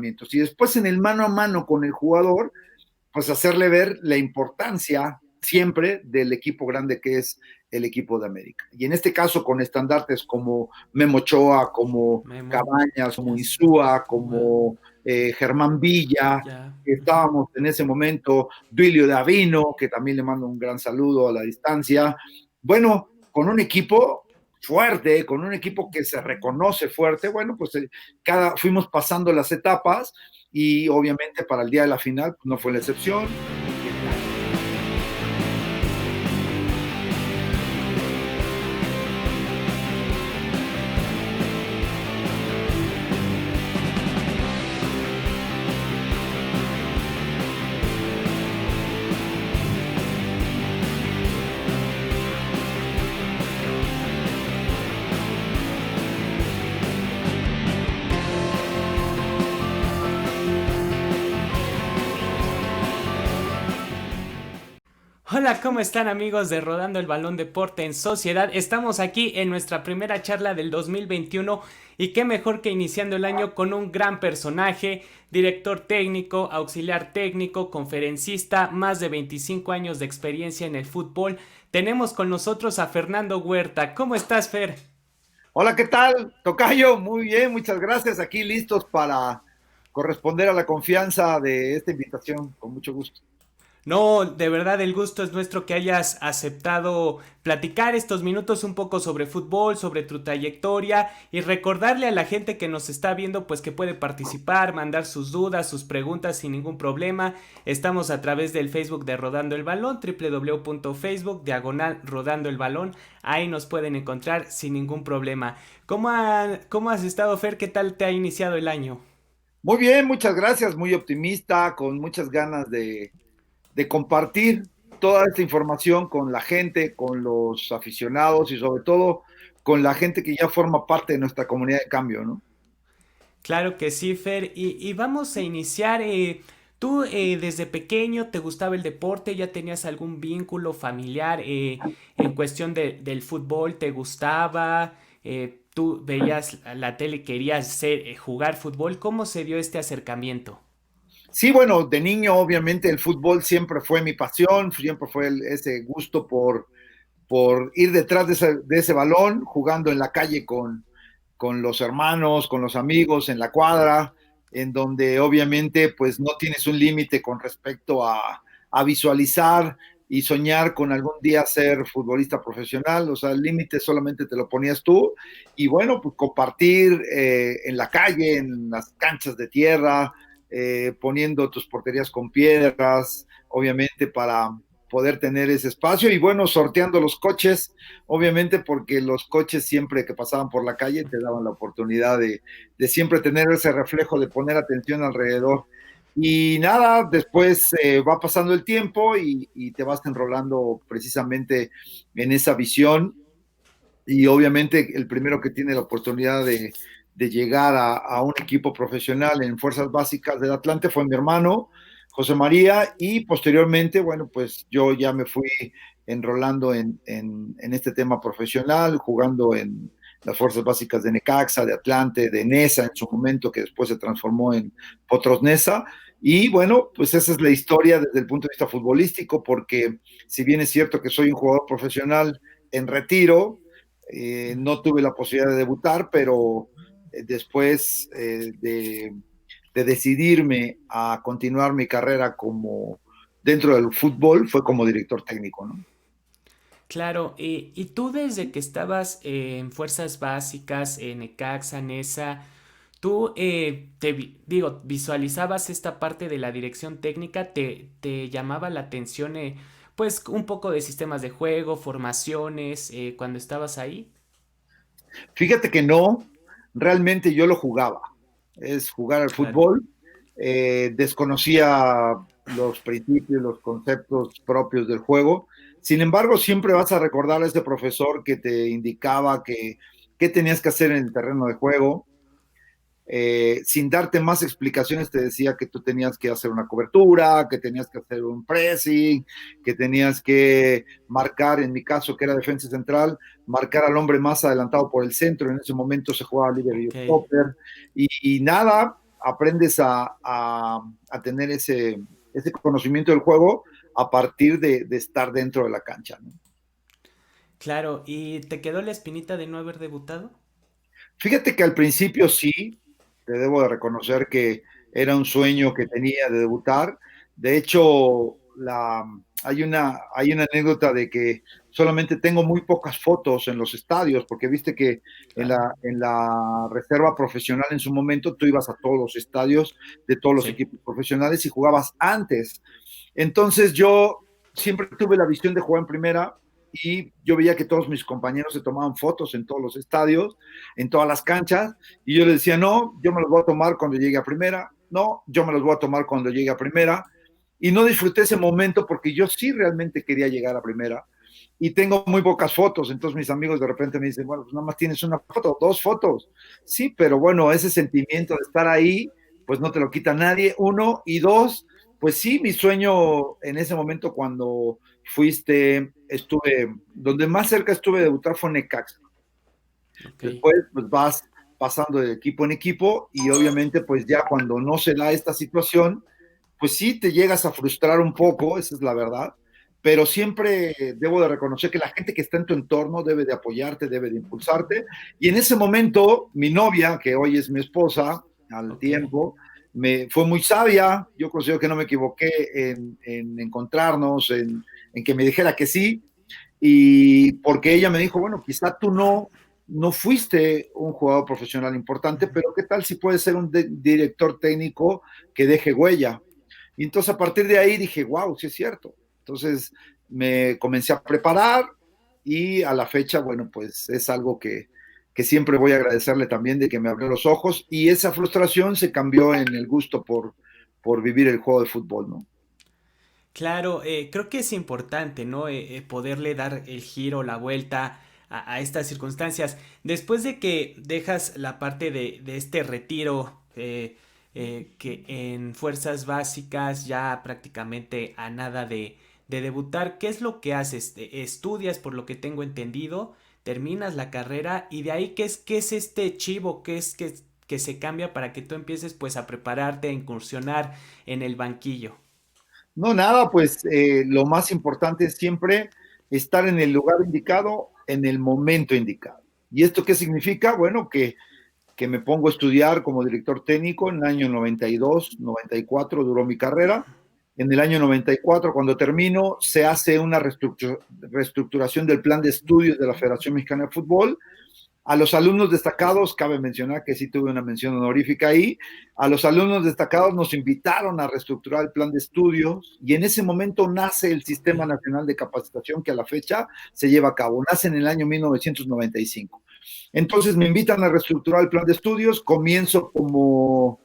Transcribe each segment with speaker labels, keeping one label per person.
Speaker 1: entrenamientos. Y después en el mano a mano con el jugador, pues hacerle ver la importancia siempre del equipo grande que es el equipo de América. Y en este caso con estandartes como Memo Ochoa, como
Speaker 2: Memo,
Speaker 1: Cabañas, como
Speaker 2: yes.
Speaker 1: Insúa,
Speaker 2: Wow.
Speaker 1: como Germán Villa,
Speaker 2: Ya.
Speaker 1: que
Speaker 2: Ujú.
Speaker 1: estábamos en ese momento, Duilio Davino, que también le mando un gran saludo a la distancia. Bueno, con un equipo fuerte, con un equipo que se reconoce fuerte, bueno, pues fuimos pasando las etapas y obviamente para el día de la final pues, no fue la excepción.
Speaker 2: Hola, ¿cómo están amigos de Rodando el Balón Deporte en Sociedad? Estamos aquí en nuestra primera charla del 2021 y qué mejor que iniciando el año con un gran personaje, director técnico, auxiliar técnico, conferencista, más de 25 años de experiencia en el fútbol. Tenemos con nosotros a Fernando Huerta. ¿Cómo estás, Fer?
Speaker 1: Hola, ¿qué tal? Tocayo, muy bien, muchas gracias. Aquí listos para corresponder a la confianza de esta invitación, con mucho gusto.
Speaker 2: No, de verdad el gusto es nuestro que hayas aceptado platicar estos minutos un poco sobre fútbol, sobre tu trayectoria y recordarle a la gente que nos está viendo pues que puede participar, mandar sus dudas, sus preguntas sin ningún problema. Estamos a través del Facebook de Rodando el Balón, www.facebook Rodando el Balón. Ahí nos pueden encontrar sin ningún problema. ¿Cómo has estado, Fer? ¿Qué tal te ha iniciado el año?
Speaker 1: Muy bien, muchas gracias, muy optimista, con muchas ganas de compartir toda esta información con la gente, con los aficionados y sobre todo con la gente que ya forma parte de nuestra comunidad de cambio, ¿no?
Speaker 2: Claro que sí, Fer. Y vamos a iniciar. ¿Tú desde pequeño te gustaba el deporte? ¿Ya tenías algún vínculo familiar en cuestión del fútbol? ¿Te gustaba? ¿Tú veías la tele y querías jugar fútbol? ¿Cómo se dio este acercamiento?
Speaker 1: Sí, bueno, de niño obviamente el fútbol siempre fue mi pasión, siempre fue ese gusto por ir detrás de ese balón, jugando en la calle con los hermanos, con los amigos, en la cuadra, en donde obviamente pues no tienes un límite con respecto a visualizar y soñar con algún día ser futbolista profesional, o sea, el límite solamente te lo ponías tú y bueno, pues compartir en la calle, en las canchas de tierra, poniendo tus porterías con piedras, obviamente para poder tener ese espacio y bueno, sorteando los coches, obviamente porque los coches siempre que pasaban por la calle te daban la oportunidad de siempre tener ese reflejo de poner atención alrededor. Y nada, después va pasando el tiempo y te vas enrolando precisamente en esa visión y obviamente el primero que tiene la oportunidad de llegar a un equipo profesional en Fuerzas Básicas del Atlante fue mi hermano, José María, y posteriormente, bueno, pues yo ya me fui enrolando en este tema profesional, jugando en las Fuerzas Básicas de Necaxa, de Atlante, de Nesa en su momento, que después se transformó en Potros Nesa. Y bueno, pues esa es la historia desde el punto de vista futbolístico, porque si bien es cierto que soy un jugador profesional en retiro, no tuve la posibilidad de debutar, pero después de decidirme a continuar mi carrera como dentro del fútbol, fue como director técnico, ¿no?
Speaker 2: Claro, y tú desde que estabas en Fuerzas Básicas, en Necaxa, Nesa, tú, digo, visualizabas esta parte de la dirección técnica, te llamaba la atención, pues, un poco de sistemas de juego, formaciones, cuando estabas ahí.
Speaker 1: Fíjate que no, realmente yo lo jugaba, es jugar al
Speaker 2: Claro.
Speaker 1: fútbol, desconocía los principios, los conceptos propios del juego, sin embargo siempre vas a recordar a ese profesor que te indicaba que qué tenías que hacer en el terreno de juego, sin darte más explicaciones, te decía que tú tenías que hacer una cobertura, que tenías que hacer un pressing, que tenías que marcar, en mi caso, que era defensa central, marcar al hombre más adelantado por el centro. En ese momento se jugaba libre y
Speaker 2: Ok.
Speaker 1: stopper. Y nada, aprendes a tener ese conocimiento del juego a partir de estar dentro de la cancha, ¿no?
Speaker 2: Claro, ¿y te quedó la espinita de no haber debutado?
Speaker 1: Fíjate que al principio sí, te debo de reconocer que era un sueño que tenía de debutar. De hecho, hay una anécdota de que solamente tengo muy pocas fotos en los estadios, porque viste que
Speaker 2: Claro.
Speaker 1: en la reserva profesional en su momento tú ibas a todos los estadios de todos los
Speaker 2: Sí.
Speaker 1: equipos profesionales y jugabas antes. Entonces yo siempre tuve la visión de jugar en primera y yo veía que todos mis compañeros se tomaban fotos en todos los estadios, en todas las canchas, y yo les decía, no, yo me los voy a tomar cuando llegue a primera, no, yo me los voy a tomar cuando llegue a primera, y no disfruté ese momento porque yo sí realmente quería llegar a primera, y tengo muy pocas fotos, entonces mis amigos de repente me dicen, bueno, pues nada más tienes una foto, dos fotos, sí, pero bueno, ese sentimiento de estar ahí, pues no te lo quita nadie, uno, y dos, pues sí, mi sueño en ese momento cuando donde más cerca estuve de debutar fue en Necaxa.
Speaker 2: Ok.
Speaker 1: Después, pues vas pasando de equipo en equipo y obviamente, pues ya cuando no se da esta situación, pues sí te llegas a frustrar un poco, esa es la verdad, pero siempre debo de reconocer que la gente que está en tu entorno debe de apoyarte, debe de impulsarte. Y en ese momento, mi novia, que hoy es mi esposa, al
Speaker 2: Ok.
Speaker 1: tiempo, fue muy sabia. Yo considero que no me equivoqué en encontrarnos, en que me dijera que sí, y porque ella me dijo, bueno, quizá tú no fuiste un jugador profesional importante, pero ¿qué tal si puedes ser un director técnico que deje huella? Y entonces a partir de ahí dije, wow, sí es cierto. Entonces me comencé a preparar y a la fecha, bueno, pues es algo que siempre voy a agradecerle también de que me abrió los ojos y esa frustración se cambió en el gusto por vivir el juego de fútbol, ¿no?
Speaker 2: Claro, creo que es importante, ¿no? Poderle dar el giro, la vuelta a estas circunstancias. Después de que dejas la parte de este retiro, que en fuerzas básicas ya prácticamente a nada de debutar, ¿qué es lo que haces? Estudias, por lo que tengo entendido, terminas la carrera y de ahí, qué es este chivo? ¿Qué es que se cambia para que tú empieces pues a prepararte, a incursionar en el banquillo?
Speaker 1: No, nada, pues lo más importante es siempre estar en el lugar indicado, en el momento indicado. ¿Y esto qué significa? Bueno, que me pongo a estudiar como director técnico en el año 92, 94 duró mi carrera. En el año 94, cuando termino, se hace una reestructuración del plan de estudios de la Federación Mexicana de Fútbol. A los alumnos destacados, cabe mencionar que sí tuve una mención honorífica ahí, a los alumnos destacados nos invitaron a reestructurar el plan de estudios y en ese momento nace el
Speaker 2: Ok.
Speaker 1: Sistema Nacional de Capacitación que a la fecha se lleva a cabo, nace en el año 1995. Entonces me invitan a reestructurar el plan de estudios, comienzo como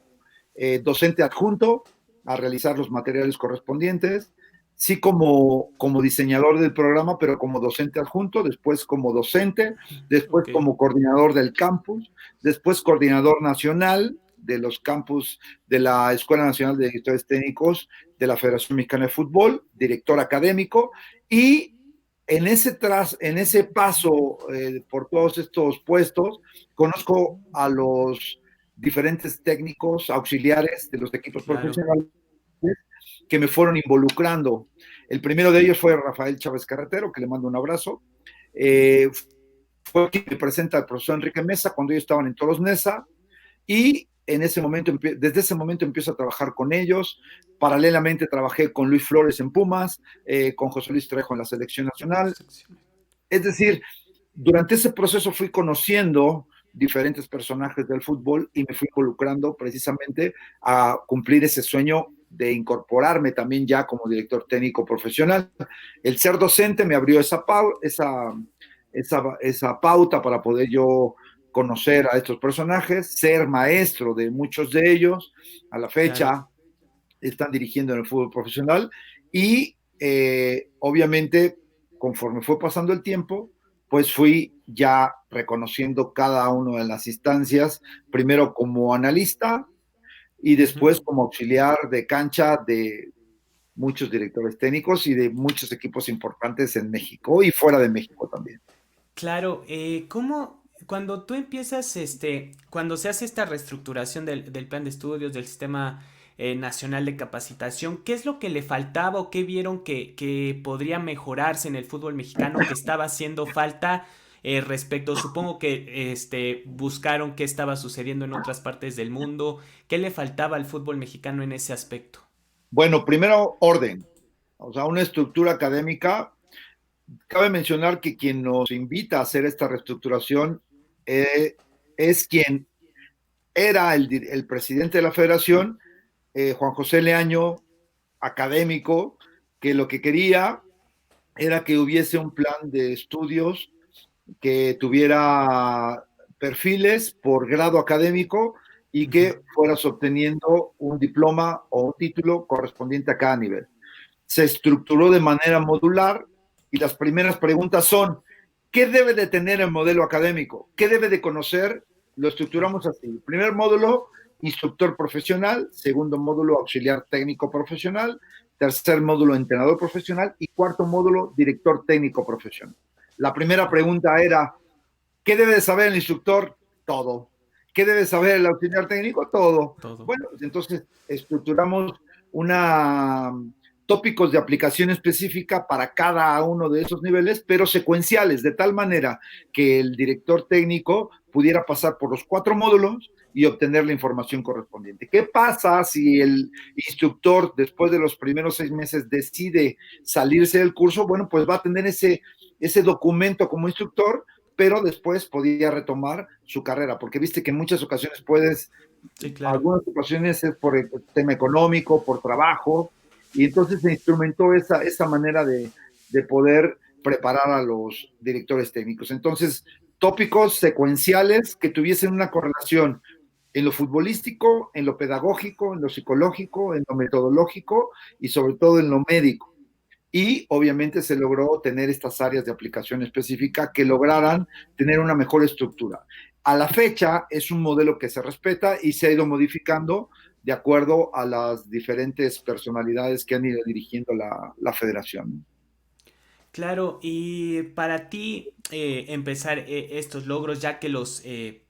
Speaker 1: docente adjunto a realizar los materiales correspondientes, sí como diseñador del programa, pero como docente adjunto, después como docente, después
Speaker 2: Ok.
Speaker 1: como coordinador del campus, después coordinador nacional de los campus de la Escuela Nacional de Directores Técnicos de la Federación Mexicana de Fútbol, director académico, y en ese paso por todos estos puestos, conozco a los diferentes técnicos auxiliares de los equipos
Speaker 2: Claro,
Speaker 1: profesionales que me fueron involucrando. El primero de ellos fue Rafael Chávez Carretero, que le mando un abrazo. Eh, Fue quien me presenta al profesor Enrique Mesa cuando ellos estaban en Toros Nesa y en ese momento, desde ese momento empiezo a trabajar con ellos. Paralelamente trabajé con Luis Flores en Pumas, con José Luis Trejo en la selección nacional. Es decir, durante ese proceso fui conociendo diferentes personajes del fútbol y me fui involucrando precisamente a cumplir ese sueño de incorporarme también ya como director técnico profesional. El ser docente me abrió esa pauta para poder yo conocer a estos personajes, ser maestro de muchos de ellos, a la
Speaker 2: claro.
Speaker 1: fecha están dirigiendo en el fútbol profesional y obviamente conforme fue pasando el tiempo, pues fui ya reconociendo cada una de las instancias, primero como analista y
Speaker 2: Ujú.
Speaker 1: después como auxiliar de cancha de muchos directores técnicos y de muchos equipos importantes en México y fuera de México también.
Speaker 2: Claro, cuando tú empiezas, cuando se hace esta reestructuración del plan de estudios, del sistema nacional de capacitación, ¿qué es lo que le faltaba o qué vieron que podría mejorarse en el fútbol mexicano, que estaba haciendo falta respecto, supongo que buscaron qué estaba sucediendo en otras partes del mundo, qué le faltaba al fútbol mexicano en ese aspecto?
Speaker 1: Bueno, primero orden, o sea, una estructura académica. Cabe mencionar que quien nos invita a hacer esta reestructuración es quien era el presidente de la federación, Juan José Leaño, académico, que lo que quería era que hubiese un plan de estudios que tuviera perfiles por grado académico y
Speaker 2: Ujú.
Speaker 1: que fueras obteniendo un diploma o un título correspondiente a cada nivel. Se estructuró de manera modular y las primeras preguntas son, ¿qué debe de tener el modelo académico? ¿Qué debe de conocer? Lo estructuramos así. Primer módulo, instructor profesional. Segundo módulo, auxiliar técnico profesional. Tercer módulo, entrenador profesional. Y cuarto módulo, director técnico profesional. La primera pregunta era, ¿qué debe de saber el instructor? Todo. ¿Qué debe saber el auxiliar técnico? Todo.
Speaker 2: Todo.
Speaker 1: Bueno, entonces estructuramos una tópicos de aplicación específica para cada uno de esos niveles, pero secuenciales, de tal manera que el director técnico pudiera pasar por los 4 módulos y obtener la información correspondiente. ¿Qué pasa si el instructor, después de los primeros 6 meses, decide salirse del curso? Bueno, pues va a tener ese documento como instructor, pero después podía retomar su carrera, porque viste que en muchas ocasiones
Speaker 2: Sí, claro.
Speaker 1: algunas ocasiones es por el tema económico, por trabajo, y entonces se instrumentó esa manera de poder preparar a los directores técnicos. Entonces, tópicos secuenciales que tuviesen una correlación en lo futbolístico, en lo pedagógico, en lo psicológico, en lo metodológico y sobre todo en lo médico. Y obviamente se logró tener estas áreas de aplicación específica que lograran tener una mejor estructura. A la fecha es un modelo que se respeta y se ha ido modificando de acuerdo a las diferentes personalidades que han ido dirigiendo la federación.
Speaker 2: Claro, y para ti empezar estos logros, ya que los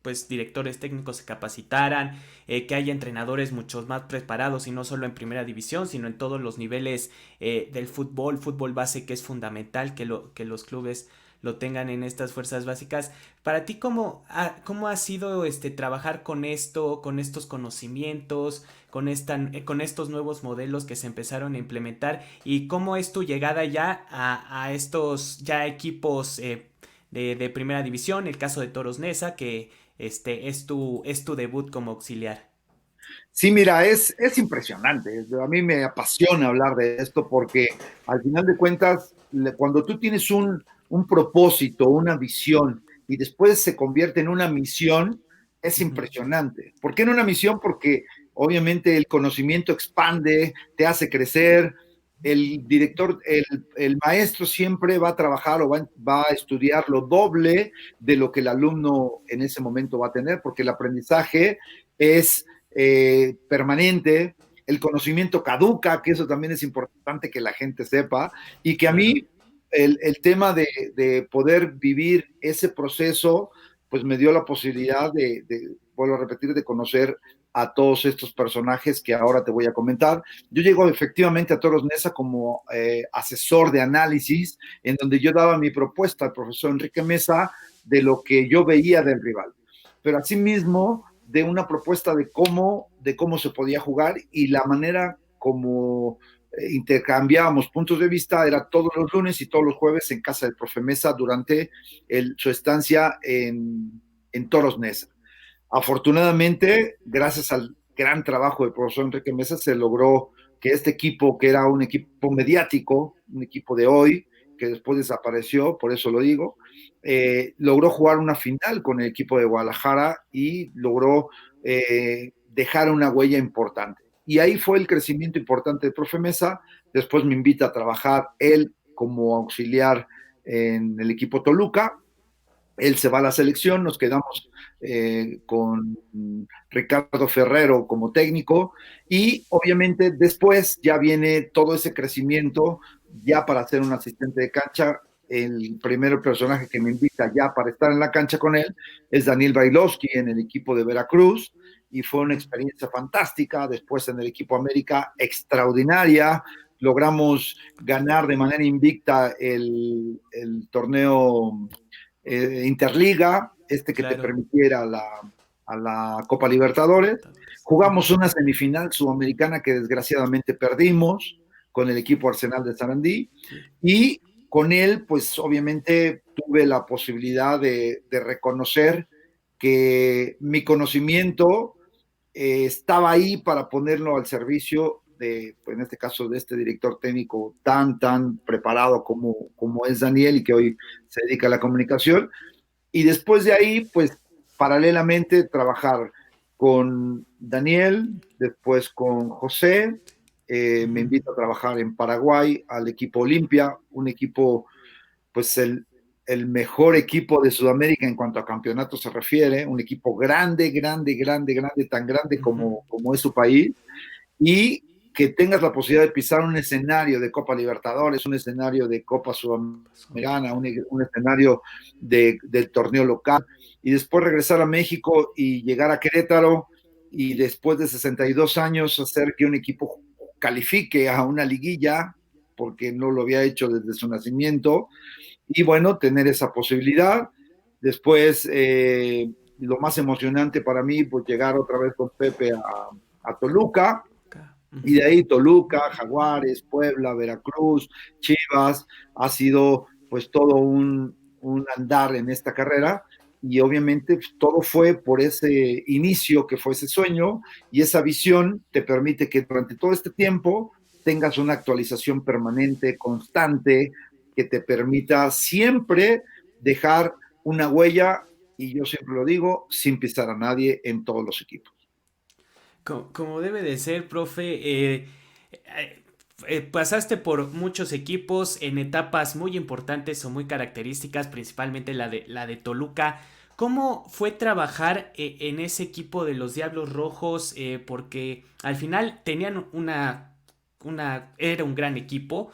Speaker 2: pues directores técnicos se capacitaran, que haya entrenadores muchos más preparados y no solo en primera división, sino en todos los niveles del fútbol, fútbol base que es fundamental que los clubes lo tengan en estas fuerzas básicas. Para ti, ¿cómo ha sido trabajar con esto, con estos conocimientos, con estos nuevos modelos que se empezaron a implementar y cómo es tu llegada ya a estos ya equipos de primera división, el caso de Toros Neza, que es tu debut como auxiliar?
Speaker 1: Sí, mira, es impresionante. A mí me apasiona hablar de esto porque al final de cuentas, cuando tú tienes un propósito, una visión y después se convierte en una misión, es
Speaker 2: Ujú.
Speaker 1: impresionante. ¿Por qué en una misión? Porque obviamente el conocimiento expande, te hace crecer. El director, el maestro siempre va a trabajar o va a estudiar lo doble de lo que el alumno en ese momento va a tener, porque el aprendizaje es permanente, el conocimiento caduca, que eso también es importante que la gente sepa, y que a
Speaker 2: Claro.
Speaker 1: mí el tema de poder vivir ese proceso, pues me dio la posibilidad vuelvo a repetir, de conocer a todos estos personajes que ahora te voy a comentar. Yo llego efectivamente a Toros Neza como asesor de análisis, en donde yo daba mi propuesta al profesor Enrique Mesa de lo que yo veía del rival. Pero asimismo, de una propuesta de cómo se podía jugar y la manera como intercambiábamos puntos de vista era todos los lunes y todos los jueves en casa del profe Mesa durante su estancia en Toros Neza. Afortunadamente, gracias al gran trabajo del profesor Enrique Mesa, se logró que este equipo, que era un equipo mediático, un equipo de hoy, que después desapareció, por eso lo digo, logró jugar una final con el equipo de Guadalajara y logró dejar una huella importante. Y ahí fue el crecimiento importante del profe Mesa. Después me invita a trabajar él como auxiliar en el equipo Toluca. Él se va a la selección, nos quedamos con Ricardo Ferrero como técnico y obviamente después ya viene todo ese crecimiento ya para ser un asistente de cancha el primer personaje que me invita ya para estar en la cancha con él es Daniel Brailovsky en el equipo de Veracruz, y fue una experiencia fantástica. Después en el equipo América, extraordinaria. Logramos ganar de manera invicta el torneo Interliga, que te
Speaker 2: Claro.
Speaker 1: permitiera a la Copa Libertadores. Jugamos una semifinal sudamericana que desgraciadamente perdimos con el equipo Arsenal de Sarandí,
Speaker 2: Sí.
Speaker 1: y con él pues obviamente tuve la posibilidad de reconocer que mi conocimiento estaba ahí para ponerlo al servicio de, pues, en este caso, de este director técnico tan preparado como es Daniel, y que hoy se dedica a la comunicación. Y después de ahí, pues paralelamente trabajar con Daniel, después con José, me
Speaker 2: Ujú.
Speaker 1: invita a trabajar en Paraguay al equipo Olimpia, un equipo, pues el mejor equipo de Sudamérica en cuanto a campeonato se refiere, un equipo grande, tan grande
Speaker 2: Ujú.
Speaker 1: como es su país, y que tengas la posibilidad de pisar un escenario de Copa Libertadores, un escenario de Copa Sudamericana, un escenario del torneo local, y después regresar a México y llegar a Querétaro, y después de 62 años hacer que un equipo califique a una liguilla, porque no lo había hecho desde su nacimiento, y bueno, tener esa posibilidad. Después, lo más emocionante para mí, pues llegar otra vez con Pepe a Toluca, y
Speaker 2: Ujú.
Speaker 1: de ahí Toluca, Jaguares, Puebla, Veracruz, Chivas. Ha sido pues todo un andar en esta carrera, y obviamente pues, todo fue por ese inicio que fue ese sueño, y esa visión te permite que durante todo este tiempo tengas una actualización permanente, constante, que te permita siempre dejar una huella, y yo siempre lo digo, sin pisar a nadie en todos los equipos.
Speaker 2: Como debe de ser, profe, eh, pasaste por muchos equipos en etapas muy importantes o muy características, principalmente la de Toluca. ¿Cómo fue trabajar en ese equipo de los Diablos Rojos? Porque al final tenían era un gran equipo,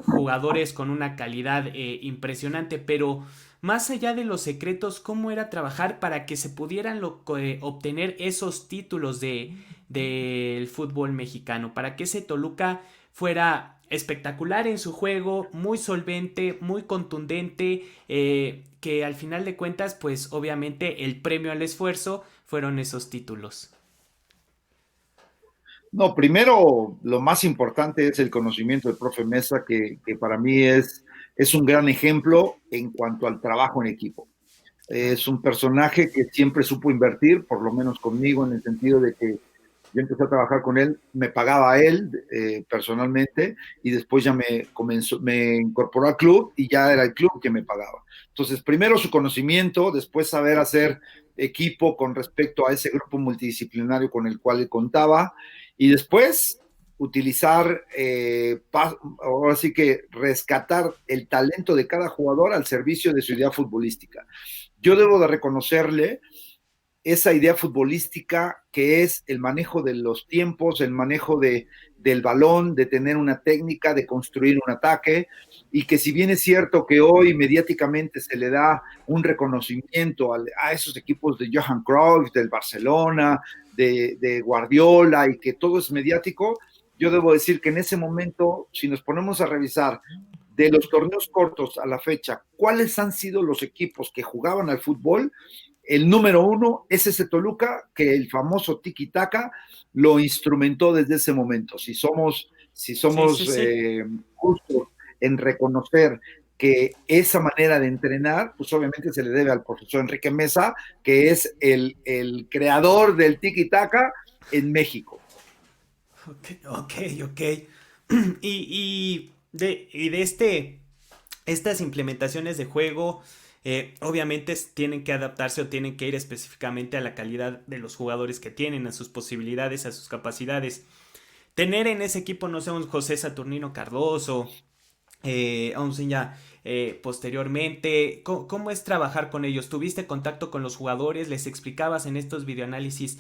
Speaker 2: jugadores con una calidad impresionante, pero más allá de los secretos, ¿cómo era trabajar para que se pudieran obtener esos títulos del fútbol mexicano? Para que ese Toluca fuera espectacular en su juego, muy solvente, muy contundente, que al final de cuentas, pues obviamente el premio al esfuerzo fueron esos títulos.
Speaker 1: No, primero, lo más importante es el conocimiento del profe Mesa, que para mí es un gran ejemplo en cuanto al trabajo en equipo.
Speaker 2: Claro.
Speaker 1: Es un personaje que siempre supo invertir, por lo menos conmigo, en el sentido de que yo empecé a trabajar con él, me pagaba a él personalmente, y después ya me incorporó al club, y ya era el club que me pagaba. Entonces, primero su conocimiento, después saber hacer equipo con respecto a ese grupo multidisciplinario con el cual él contaba, y después utilizar, ahora sí que rescatar el talento de cada jugador al servicio de su idea futbolística. Yo debo de reconocerle esa idea futbolística que es el manejo de los tiempos, el manejo del balón, de tener una técnica, de construir un ataque, y que si bien es cierto que hoy mediáticamente se le da un reconocimiento a esos equipos de Johan Cruyff, del Barcelona, de Guardiola, y que todo es mediático, yo debo decir que en ese momento, si nos ponemos a revisar de los torneos cortos a la fecha, cuáles han sido los equipos que jugaban al fútbol, el número uno es ese Toluca, que el famoso tiki-taka lo instrumentó desde ese momento. Si
Speaker 2: Sí, sí,
Speaker 1: somos
Speaker 2: sí.
Speaker 1: justos en reconocer que esa manera de entrenar, pues obviamente se le debe al profesor Enrique Mesa, que es el creador del tiki-taka en México.
Speaker 2: Ok, ok, ok. Y de estas implementaciones de juego, obviamente tienen que adaptarse o tienen que ir específicamente a la calidad de los jugadores que tienen, a sus posibilidades, a sus capacidades. Tener en ese equipo, no sé, un José Saturnino Cardoso, aún sin ya posteriormente, ¿cómo es trabajar con ellos? ¿Tuviste contacto con los jugadores? ¿Les explicabas en estos videoanálisis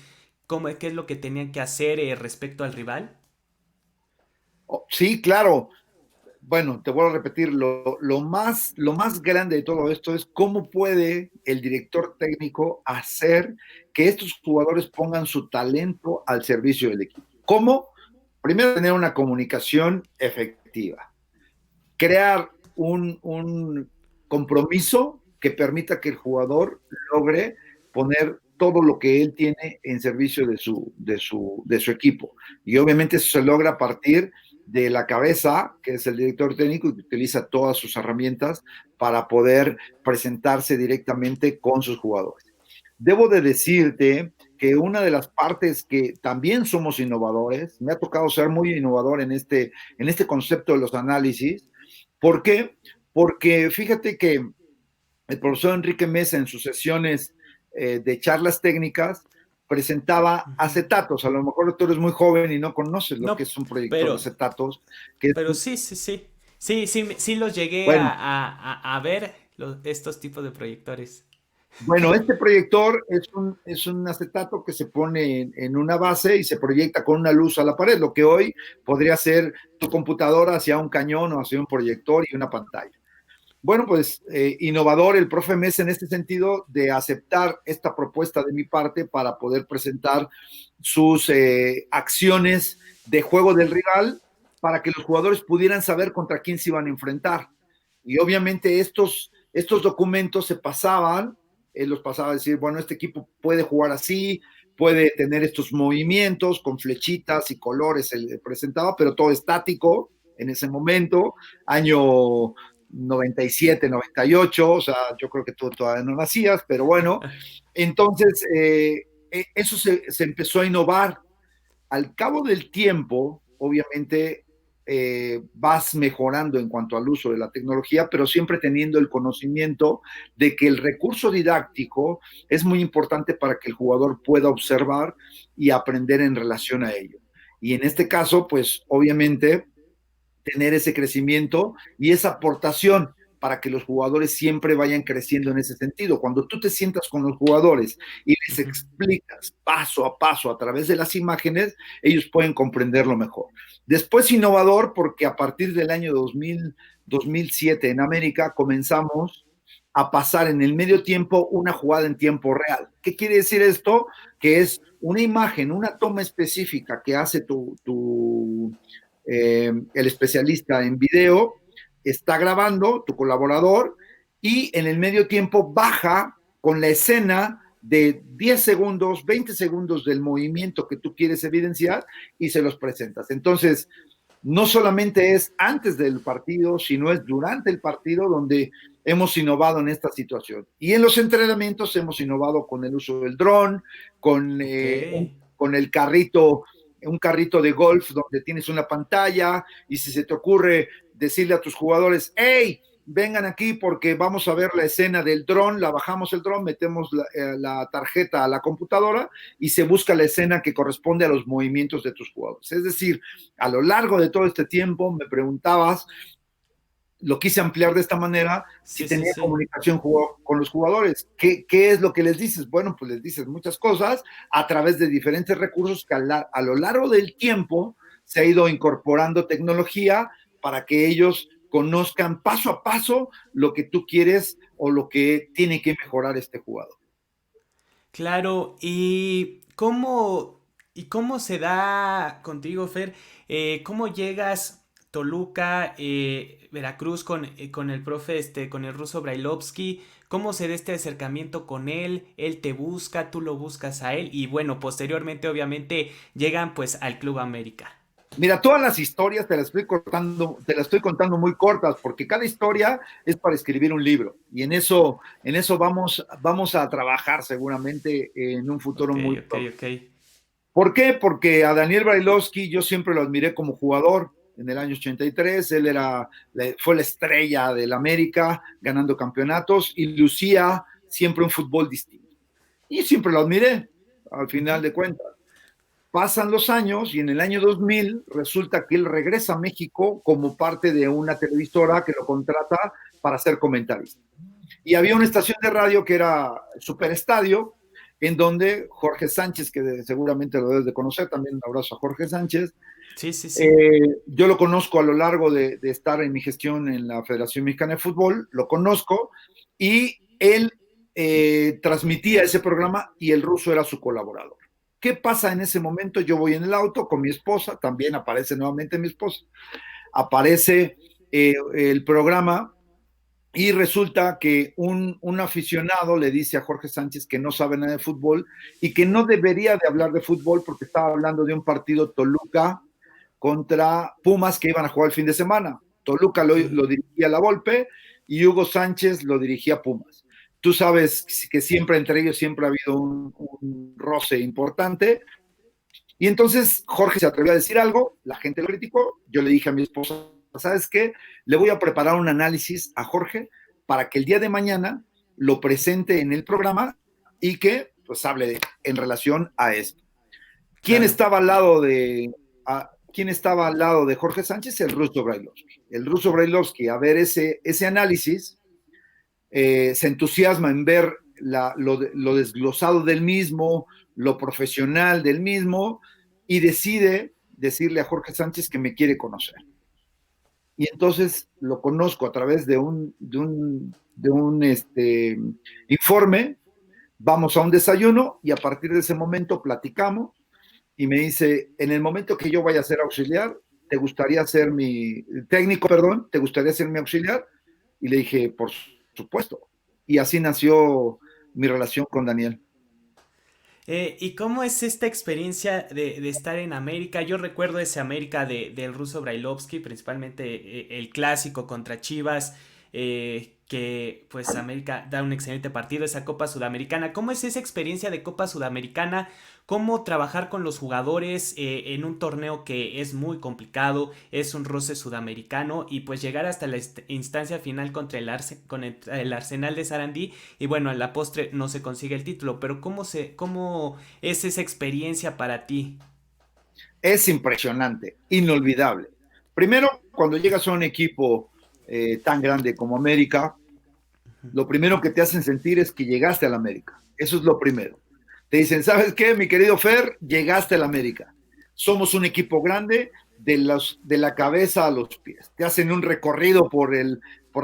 Speaker 2: qué es lo que tenían que hacer respecto al rival?
Speaker 1: Oh, sí, claro. bueno, te vuelvo a repetir, lo más grande de todo esto es cómo puede el director técnico hacer que estos jugadores pongan su talento al servicio del equipo. ¿Cómo? Primero, tener una comunicación efectiva, crear un compromiso que permita que el jugador logre poner todo lo que él tiene en servicio de su equipo. Y obviamente eso se logra a partir de la cabeza, que es el director técnico, y que utiliza todas sus herramientas para poder presentarse directamente con sus jugadores. Debo de decirte que una de las partes que también somos innovadores, me ha tocado ser muy innovador en este concepto de los análisis. ¿Por qué? Porque fíjate que el profesor Enrique Mesa en sus sesiones de charlas técnicas presentaba acetatos. A lo mejor tú eres muy joven y no conoces lo que
Speaker 2: No,
Speaker 1: es un proyector de
Speaker 2: pero,
Speaker 1: acetatos. Que es,
Speaker 2: pero sí, sí, sí. Sí, sí, sí los llegué
Speaker 1: bueno,
Speaker 2: a ver estos tipos de proyectores.
Speaker 1: bueno, este proyector es un acetato que se pone en una base y se proyecta con una luz a la pared, lo que hoy podría ser tu computadora hacia un cañón o hacia un proyector y una pantalla. Bueno, pues innovador el profe Mesa en este sentido de aceptar esta propuesta de mi parte para poder presentar sus acciones de juego del rival para que los jugadores pudieran saber contra quién se iban a enfrentar. Y obviamente estos documentos se pasaban, él los pasaba a decir, bueno, este equipo puede jugar así, puede tener estos movimientos con flechitas y colores, él presentaba, pero todo estático en ese momento, año 97, 98, o sea, yo creo que tú todavía no nacías, pero bueno, entonces eso se empezó a innovar. Al cabo del tiempo, obviamente, vas mejorando en cuanto al uso de la tecnología, pero siempre teniendo el conocimiento de que el recurso didáctico es muy importante para que el jugador pueda observar y aprender en relación a ello. Y en este caso, pues obviamente tener ese crecimiento y esa aportación para que los jugadores siempre vayan creciendo en ese sentido. Cuando tú te sientas con los jugadores y les explicas paso a paso a través de las imágenes, ellos pueden comprenderlo mejor. Después innovador porque a partir del año 2007 en América comenzamos a pasar en el medio tiempo una jugada en tiempo real. ¿Qué quiere decir esto? Que es una imagen, una toma específica que hace el especialista en video, está grabando, tu colaborador, y en el medio tiempo baja con la escena de 10 segundos, 20 segundos del movimiento que tú quieres evidenciar y se los presentas. Entonces, no solamente es antes del partido, sino es durante el partido donde hemos innovado en esta situación. Y en los entrenamientos hemos innovado con el uso del dron,
Speaker 2: Ok.
Speaker 1: con el carrito, un carrito de golf donde tienes una pantalla y si se te ocurre decirle a tus jugadores, hey, vengan aquí porque vamos a ver la escena del dron, la bajamos el dron, metemos la tarjeta a la computadora y se busca la escena que corresponde a los movimientos de tus jugadores. Es decir, a lo largo de todo este tiempo me preguntabas, lo quise ampliar de esta manera, si
Speaker 2: Sí, sí,
Speaker 1: tenía
Speaker 2: sí.
Speaker 1: comunicación con los jugadores. ¿Qué es lo que les dices? Bueno, pues les dices muchas cosas a través de diferentes recursos que a lo largo del tiempo se ha ido incorporando tecnología para que ellos conozcan paso a paso lo que tú quieres o lo que tiene que mejorar este jugador.
Speaker 2: Claro, y cómo se da contigo, Fer? ¿Cómo llegas Toluca, Veracruz con el profe, con el ruso Brailovsky? ¿Cómo se da este acercamiento con él? Él te busca, tú lo buscas a él y bueno, posteriormente obviamente llegan pues al Club América.
Speaker 1: Mira, todas las historias te las estoy contando muy cortas, porque cada historia es para escribir un libro. Y en eso vamos a trabajar seguramente en un futuro
Speaker 2: Ok,
Speaker 1: muy
Speaker 2: ok,
Speaker 1: próximo.
Speaker 2: ok.
Speaker 1: ¿Por qué? Porque a Daniel Brailovsky yo siempre lo admiré como jugador. En el año 83, fue la estrella del América, ganando campeonatos, y lucía siempre un fútbol distinto. Y siempre lo admiré, al final
Speaker 2: Ujú.
Speaker 1: de cuentas. Pasan los años y en el año 2000 resulta que él regresa a México como parte de una televisora que lo contrata para ser comentarista. Y había una estación de radio que era Super Estadio, en donde Jorge Sánchez, que seguramente lo debes de conocer, también un abrazo a Jorge Sánchez.
Speaker 2: Sí, sí, sí.
Speaker 1: Yo lo conozco a lo largo de estar en mi gestión en la Federación Mexicana de Fútbol, lo conozco, y él transmitía ese programa y el ruso era su colaborador. ¿Qué pasa en ese momento? Yo voy en el auto con mi esposa, también aparece nuevamente mi esposa, aparece el programa y resulta que un aficionado le dice a Jorge Sánchez que no sabe nada de fútbol y que no debería de hablar de fútbol porque estaba hablando de un partido Toluca contra Pumas que iban a jugar el fin de semana. Toluca lo dirigía La Volpe y Hugo Sánchez lo dirigía Pumas. Tú sabes que siempre entre ellos siempre ha habido un roce importante. Y entonces Jorge se atrevió a decir algo, la gente lo criticó, yo le dije a mi esposa, ¿sabes qué? Le voy a preparar un análisis a Jorge para que el día de mañana lo presente en el programa y que pues hable en relación a esto. ¿Quién
Speaker 2: Claro.
Speaker 1: estaba al lado quién estaba al lado de Jorge Sánchez? El ruso Brailovsky. El ruso Brailovsky, a ver ese análisis, se entusiasma en ver lo desglosado del mismo, lo profesional del mismo, y decide decirle a Jorge Sánchez que me quiere conocer. Y entonces lo conozco a través de un informe, vamos a un desayuno y a partir de ese momento platicamos y me dice, en el momento que yo vaya a ser auxiliar, ¿te gustaría ser mi técnico, perdón? ¿Te gustaría ser mi auxiliar? Y le dije, por supuesto. Y así nació mi relación con Daniel.
Speaker 2: ¿Y cómo es esta experiencia de estar en América? Yo recuerdo ese América del ruso Brailovsky, principalmente el clásico contra Chivas, que pues América da un excelente partido, esa Copa Sudamericana. ¿Cómo es esa experiencia de Copa Sudamericana? ¿Cómo trabajar con los jugadores en un torneo que es muy complicado, es un roce sudamericano y pues llegar hasta la instancia final contra con el Arsenal de Sarandí y bueno, a la postre no se consigue el título, pero cómo es esa experiencia para ti?
Speaker 1: Es impresionante, inolvidable. Primero, cuando llegas a un equipo tan grande como América, lo primero que te hacen sentir es que llegaste a la América. Eso es lo primero. Te dicen, ¿sabes qué, mi querido Fer? Llegaste a la América. Somos un equipo grande de la cabeza a los pies. Te hacen un recorrido por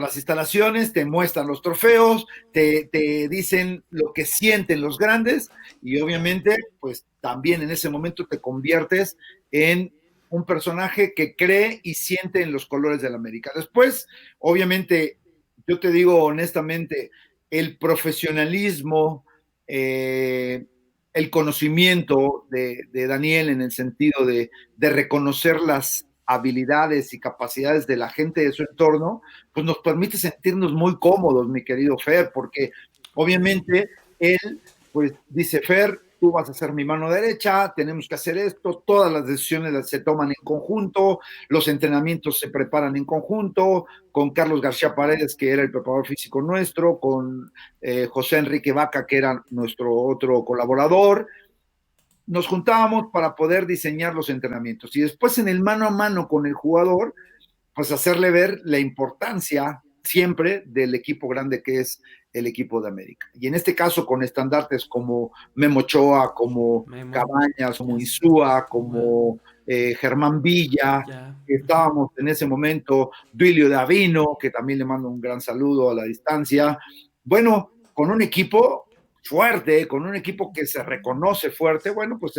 Speaker 1: las instalaciones, te muestran los trofeos, te dicen lo que sienten los grandes y obviamente, pues también en ese momento te conviertes en un personaje que cree y siente en los colores de la América. Después, obviamente, yo te digo honestamente, el profesionalismo, eh, el conocimiento de Daniel en el sentido de reconocer las habilidades y capacidades de la gente de su entorno, pues nos permite sentirnos muy cómodos, mi querido Fer, porque obviamente él, pues dice, Fer, tú vas a ser mi mano derecha, tenemos que hacer esto, todas las decisiones se toman en conjunto, los entrenamientos se preparan en conjunto, con Carlos García Paredes, que era el preparador físico nuestro, con José Enrique Vaca, que era nuestro otro colaborador. Nos juntábamos para poder diseñar los entrenamientos y después en el mano a mano con el jugador, pues hacerle ver la importancia siempre del equipo grande que es el equipo de América. Y en este caso con estandartes como Memo Ochoa, como
Speaker 2: Memo,
Speaker 1: Cabañas, como
Speaker 2: ya,
Speaker 1: Insúa,
Speaker 2: wow,
Speaker 1: como Germán Villa,
Speaker 2: ya.
Speaker 1: estábamos en ese momento, Duilio Davino, que también le mando un gran saludo a la distancia. Bueno, con un equipo fuerte, con un equipo que se reconoce fuerte, bueno, pues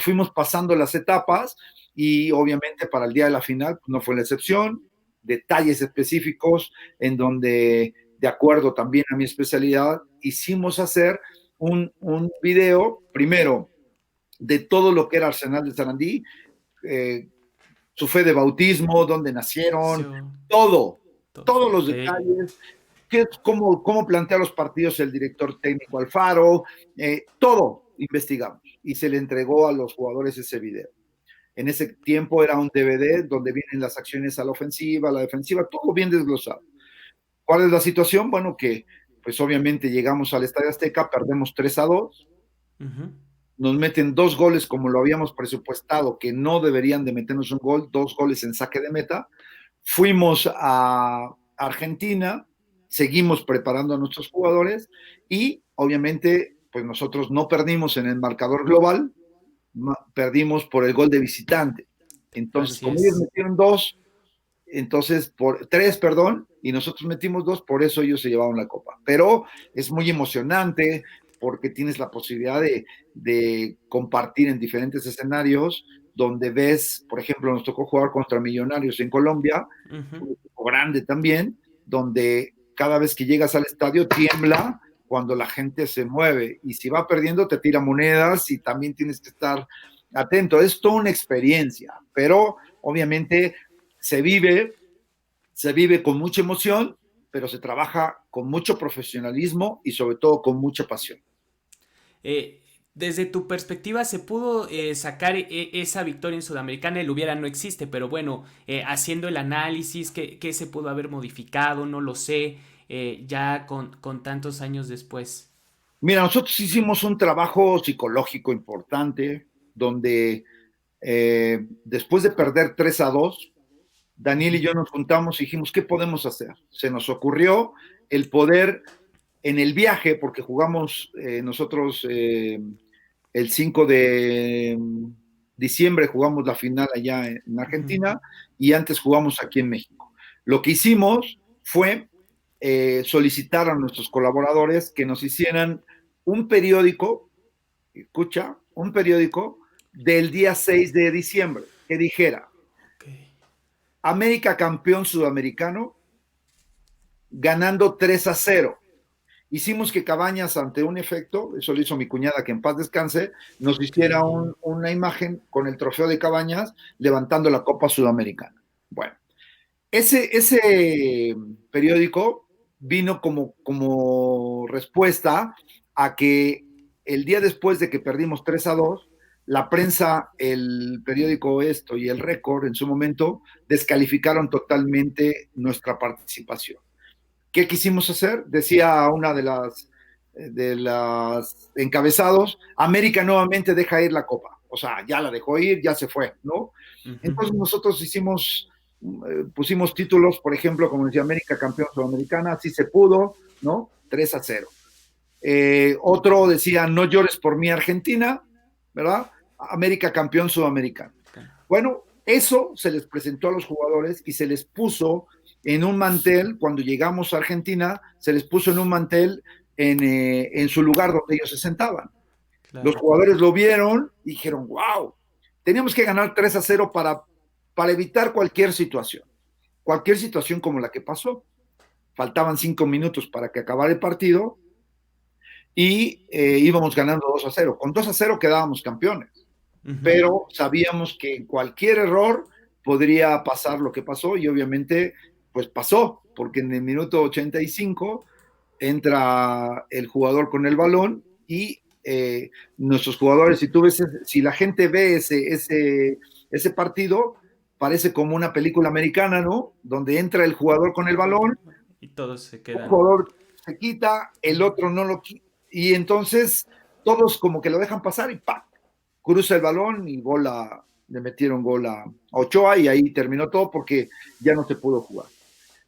Speaker 1: fuimos pasando las etapas y obviamente para el día de la final pues, no fue la excepción, detalles específicos en donde, de acuerdo también a mi especialidad, hicimos hacer un video, primero, de todo lo que era Arsenal de Sarandí, eh, su fe de bautismo, dónde nacieron,
Speaker 2: So,
Speaker 1: todo,
Speaker 2: todo.
Speaker 1: todos los
Speaker 2: Ok.
Speaker 1: detalles, cómo plantea los partidos el director técnico Alfaro, todo investigamos y se le entregó a los jugadores ese video. En ese tiempo era un DVD donde vienen las acciones a la ofensiva, a la defensiva, todo bien desglosado. ¿Cuál es la situación? Bueno, que pues obviamente llegamos al Estadio Azteca, perdemos 3-2,
Speaker 2: Ujú.
Speaker 1: nos meten 2 goles como lo habíamos presupuestado, que no deberían de meternos un gol, 2 goles en saque de meta. Fuimos a Argentina, seguimos preparando a nuestros jugadores y obviamente pues nosotros no perdimos en el marcador global, perdimos por el gol de visitante. Entonces,
Speaker 2: Así
Speaker 1: como ellos
Speaker 2: es.
Speaker 1: metieron dos, entonces por tres, perdón, y nosotros metimos dos, por eso ellos se llevaron la copa. Pero es muy emocionante porque tienes la posibilidad de compartir en diferentes escenarios donde ves, por ejemplo, nos tocó jugar contra Millonarios en Colombia,
Speaker 2: Ujú.
Speaker 1: un equipo grande también, donde cada vez que llegas al estadio tiembla cuando la gente se mueve y si va perdiendo te tira monedas y también tienes que estar atento. Es toda una experiencia, pero obviamente se vive, se vive con mucha emoción, pero se trabaja con mucho profesionalismo y sobre todo con mucha pasión.
Speaker 2: Eh, Desde tu perspectiva, ¿se pudo sacar esa victoria en Sudamericana? El hubiera no existe, pero bueno, haciendo el análisis, ¿qué se pudo haber modificado? No lo sé, ya con tantos años después.
Speaker 1: Mira, nosotros hicimos un trabajo psicológico importante donde después de perder 3-2, Daniel y
Speaker 2: Ujú,
Speaker 1: yo nos juntamos y dijimos, ¿qué podemos hacer? Se nos ocurrió el poder en el viaje, porque jugamos nosotros el 5 de diciembre, jugamos la final allá en
Speaker 2: ujú.
Speaker 1: Argentina y antes jugamos aquí en México. Lo que hicimos fue solicitar a nuestros colaboradores que nos hicieran un periódico, escucha, un periódico del día 6 de diciembre, que dijera,
Speaker 2: Ok.
Speaker 1: América campeón sudamericano ganando 3-0. Hicimos que Cabañas, ante un efecto, eso lo hizo mi cuñada, que en paz descanse, nos
Speaker 2: Ok.
Speaker 1: hiciera una imagen con el trofeo de Cabañas levantando la Copa Sudamericana. Bueno, ese periódico vino como respuesta a que el día después de que perdimos 3-2, la prensa, el periódico Esto y el Récord en su momento descalificaron totalmente nuestra participación. ¿Qué quisimos hacer? Decía una de las encabezados, América nuevamente deja ir la copa. O sea, ya la dejó ir, ya se fue, ¿no?
Speaker 2: Ujú.
Speaker 1: Entonces nosotros pusimos títulos, por ejemplo, como decía América campeón sudamericana, así se pudo, ¿no? 3-0. Otro decía, no llores por mí Argentina, ¿verdad? América campeón sudamericano. Bueno, eso se les presentó a los jugadores y se les puso en un mantel, cuando llegamos a Argentina, se les puso en un mantel en su lugar donde ellos se sentaban. Los
Speaker 2: Claro.
Speaker 1: jugadores lo vieron y dijeron, wow, teníamos que ganar 3-0 para evitar cualquier situación como la que pasó. Faltaban 5 minutos para que acabara el partido y íbamos ganando 2-0. Con 2-0 quedábamos campeones,
Speaker 2: Ujú.
Speaker 1: pero sabíamos que en cualquier error podría pasar lo que pasó y obviamente pues pasó, porque en el minuto 85 entra el jugador con el balón y nuestros jugadores, si tú ves, si la gente ve ese partido, parece como una película americana, ¿no? Donde entra el jugador con el balón,
Speaker 2: Y todos se
Speaker 1: un
Speaker 2: quedan.
Speaker 1: jugador se quita, el otro no lo quita, y entonces todos como que lo dejan pasar y ¡pam! Cruza el balón y le metieron gol a Ochoa y ahí terminó todo porque ya no se pudo jugar.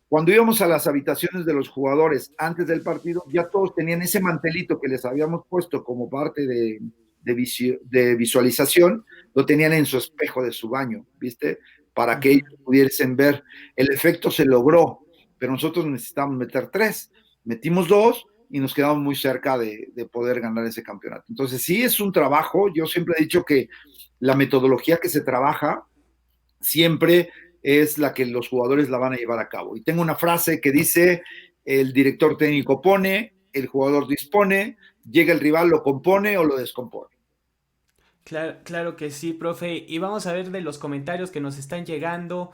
Speaker 1: Cuando íbamos a las habitaciones de los jugadores antes del partido, ya todos tenían ese mantelito que les habíamos puesto como parte de visualización, lo tenían en su espejo de su baño, ¿viste? Para que
Speaker 2: Ujú.
Speaker 1: ellos pudiesen ver. El efecto se logró, pero nosotros necesitábamos meter tres. Metimos dos y nos quedamos muy cerca de poder ganar ese campeonato. Entonces, sí es un trabajo. Yo siempre he dicho que la metodología que se trabaja siempre es la que los jugadores la van a llevar a cabo. Y tengo una frase que dice, el director técnico pone, el jugador dispone, llega el rival, lo compone o lo descompone.
Speaker 2: Claro, claro que sí, profe. Y vamos a ver de los comentarios que nos están llegando.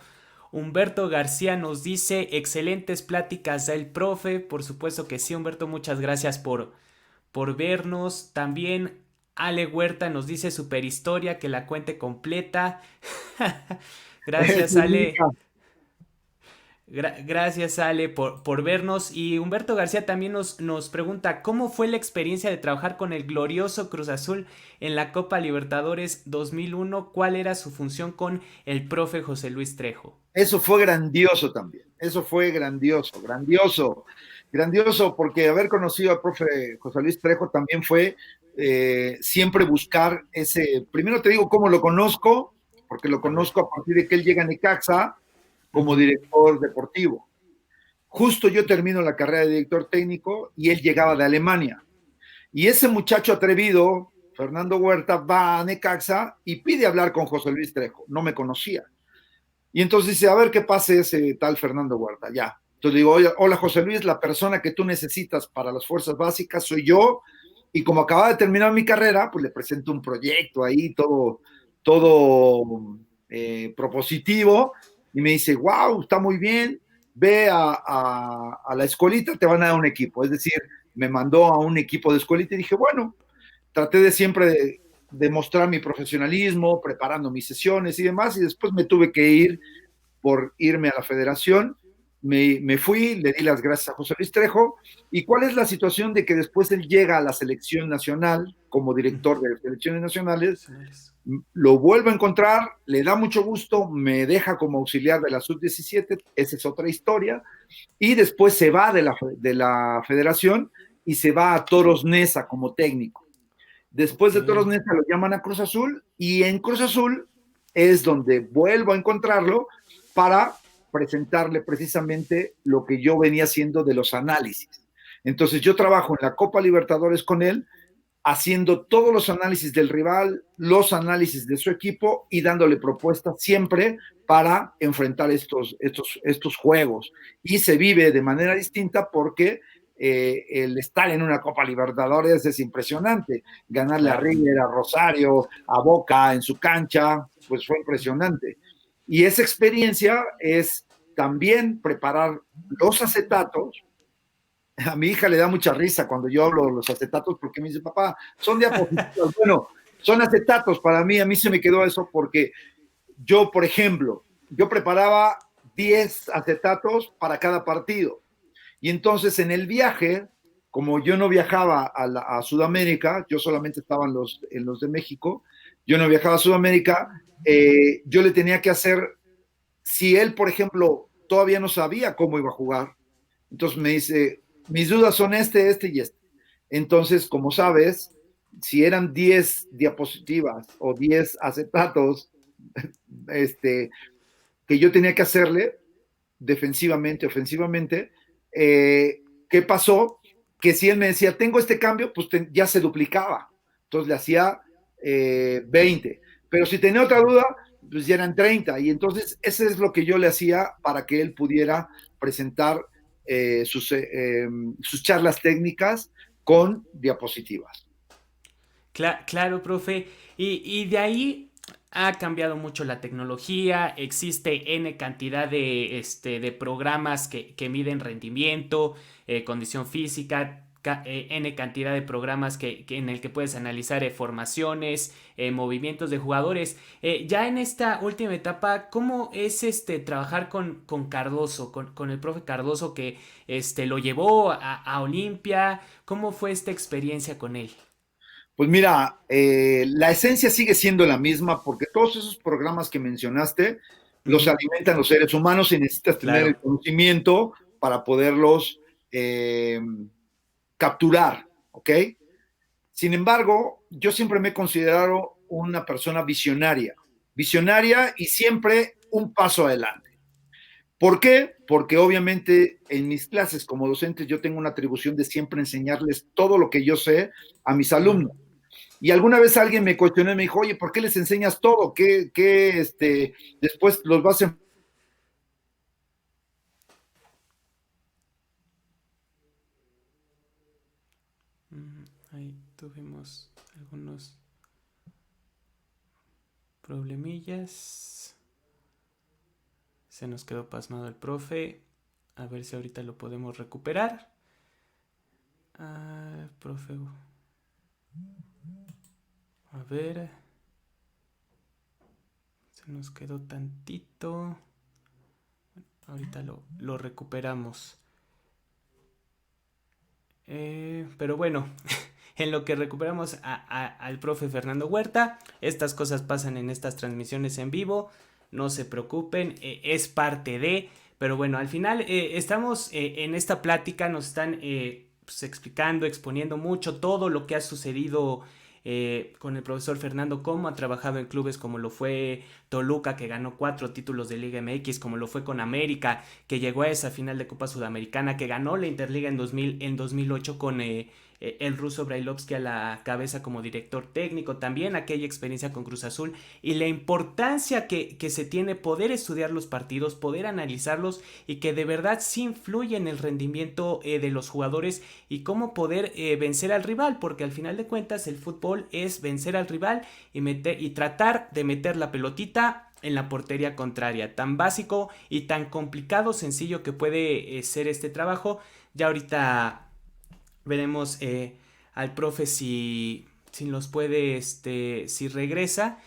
Speaker 2: Humberto García nos dice, excelentes pláticas del profe. Por supuesto que sí, Humberto, muchas gracias por vernos. También Ale Huerta nos dice super historia, que la cuente completa.
Speaker 1: Esa
Speaker 2: Gracias,
Speaker 1: es mi hija.
Speaker 2: Ale. Gracias, Ale, por vernos. Y Humberto García también nos pregunta, ¿cómo fue la experiencia de trabajar con el glorioso Cruz Azul en la Copa Libertadores 2001? ¿Cuál era su función con el profe José Luis Trejo?
Speaker 1: Eso fue grandioso también, eso fue grandioso, grandioso, grandioso, porque haber conocido al profe José Luis Trejo también fue siempre buscar ese, primero te digo cómo lo conozco, porque lo
Speaker 2: A ver.
Speaker 1: conozco a partir de que él llega a Necaxa como
Speaker 2: Ujú.
Speaker 1: director deportivo. Justo yo termino la carrera de director técnico y él llegaba de Alemania. Y ese muchacho atrevido, Fernando Huerta, va a Necaxa y pide hablar con José Luis Trejo, no me conocía. Y entonces dice, a ver qué pase ese tal Fernando Huerta, ya. Entonces digo, oye, hola José Luis, la persona que tú necesitas para las fuerzas básicas soy yo, y como acaba de terminar mi carrera, pues le presento un proyecto ahí, todo propositivo, y me dice, wow, está muy bien, ve a la escuelita, te van a dar un equipo. Es decir, me mandó a un equipo de escuelita y dije, bueno, traté de siempre de mostrar mi profesionalismo, preparando mis sesiones y demás, y después me tuve que ir por irme a la federación. Me fui, le di las gracias a José Luis Trejo. ¿Y cuál es la situación de que después él llega a la selección nacional como director de selecciones nacionales?
Speaker 2: Nacionales.
Speaker 1: Lo vuelvo a encontrar, le da mucho gusto, me deja como auxiliar de la sub-17, esa es otra historia, y después se va de la federación y se va a Toros Neza como técnico. Después
Speaker 2: Ok.
Speaker 1: de Toros Neza lo llaman a Cruz Azul y en Cruz Azul es donde vuelvo a encontrarlo para presentarle precisamente lo que yo venía haciendo de los análisis. Entonces yo trabajo en la Copa Libertadores con él, haciendo todos los análisis del rival, los análisis de su equipo y dándole propuestas siempre para enfrentar estos juegos. Y se vive de manera distinta porque el estar en una Copa Libertadores es impresionante. Ganarle a
Speaker 2: Claro.
Speaker 1: River, a Rosario, a Boca en su cancha, pues fue impresionante. Y esa experiencia es también preparar los acetatos. A mi hija le da mucha risa cuando yo hablo de los acetatos porque me dice, papá, son diapositivas. Bueno, son acetatos para mí, a mí se me quedó eso porque yo, por ejemplo, yo preparaba 10 acetatos para cada partido. Y entonces en el viaje, como yo no viajaba a Sudamérica, yo solamente estaba en los de México, yo no viajaba a Sudamérica, yo le tenía que hacer, si él, por ejemplo, todavía no sabía cómo iba a jugar, entonces me dice, mis dudas son este y este. Entonces, como sabes, si eran 10 diapositivas o 10 acetatos este, que yo tenía que hacerle, defensivamente, ofensivamente, ¿qué pasó? Que si él me decía, tengo este cambio, pues ya se duplicaba. Entonces le hacía 20. Pero si tenía otra duda, pues ya eran 30. Y entonces ese es lo que yo le hacía para que él pudiera presentar sus charlas técnicas con diapositivas.
Speaker 2: Claro, profe. Y de ahí ha cambiado mucho la tecnología. Existe N cantidad de programas que miden rendimiento, condición física. N cantidad de programas en el que puedes analizar formaciones, movimientos de jugadores. Ya en esta última etapa, ¿cómo es trabajar con Cardoso, con el profe Cardoso que lo llevó a Olimpia? ¿Cómo fue esta experiencia con él?
Speaker 1: Pues mira, la esencia sigue siendo la misma porque todos esos programas que mencionaste los
Speaker 2: Ujú.
Speaker 1: alimentan los seres humanos y necesitas tener el
Speaker 2: Claro.
Speaker 1: conocimiento para poderlos eh, capturar, ¿ok? Sin embargo, yo siempre me he considerado una persona visionaria y siempre un paso adelante. ¿Por qué? Porque obviamente en mis clases como docente yo tengo una atribución de siempre enseñarles todo lo que yo sé a mis
Speaker 2: Ujú.
Speaker 1: alumnos. Y alguna vez alguien me cuestionó y me dijo, oye, ¿por qué les enseñas todo? ¿Qué después los vas a...
Speaker 2: Ahí tuvimos algunos problemillas. Se nos quedó pasmado el profe. A ver si ahorita lo podemos recuperar. Profe. A ver. Se nos quedó tantito. Ahorita lo recuperamos. Pero bueno, en lo que recuperamos al profe Fernando Huerta, estas cosas pasan en estas transmisiones en vivo, no se preocupen, es parte de, pero bueno, al final estamos en esta plática, nos están pues, explicando, exponiendo mucho todo lo que ha sucedido con el profesor Fernando, cómo ha trabajado en clubes como lo fue Toluca, que ganó 4 títulos de Liga MX, como lo fue con América, que llegó a esa final de Copa Sudamericana, que ganó la Interliga en 2008 con el ruso Brailovsky a la cabeza como director técnico, también aquella experiencia con Cruz Azul y la importancia que se tiene poder estudiar los partidos, poder analizarlos y que de verdad sí influye en el rendimiento de los jugadores y cómo poder vencer al rival, porque al final de cuentas el fútbol es vencer al rival y tratar de meter la pelotita en la portería contraria. Tan básico y tan complicado, sencillo que puede ser este trabajo. Ya ahorita veremos al profe si nos puede, si regresa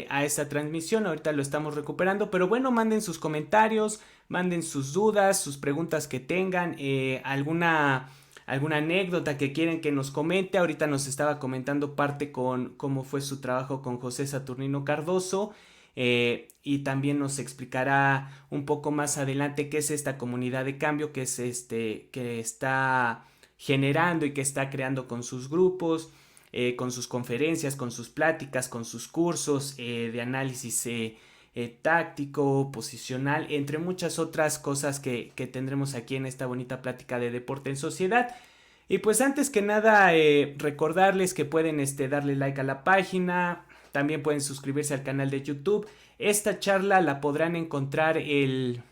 Speaker 2: a esta transmisión. Ahorita lo estamos recuperando, pero bueno, manden sus comentarios, manden sus dudas, sus preguntas que tengan, alguna anécdota que quieren que nos comente. Ahorita nos estaba comentando parte con cómo fue su trabajo con José Saturnino Cardoso. Y también nos explicará un poco más adelante qué es esta comunidad de cambio, que es que está generando y que está creando con sus grupos, con sus conferencias, con sus pláticas, con sus cursos de análisis táctico, posicional, entre muchas otras cosas que tendremos aquí en esta bonita plática de deporte en sociedad. Y pues antes que nada, recordarles que pueden darle like a la página, también pueden suscribirse al canal de YouTube. Esta charla la podrán encontrar el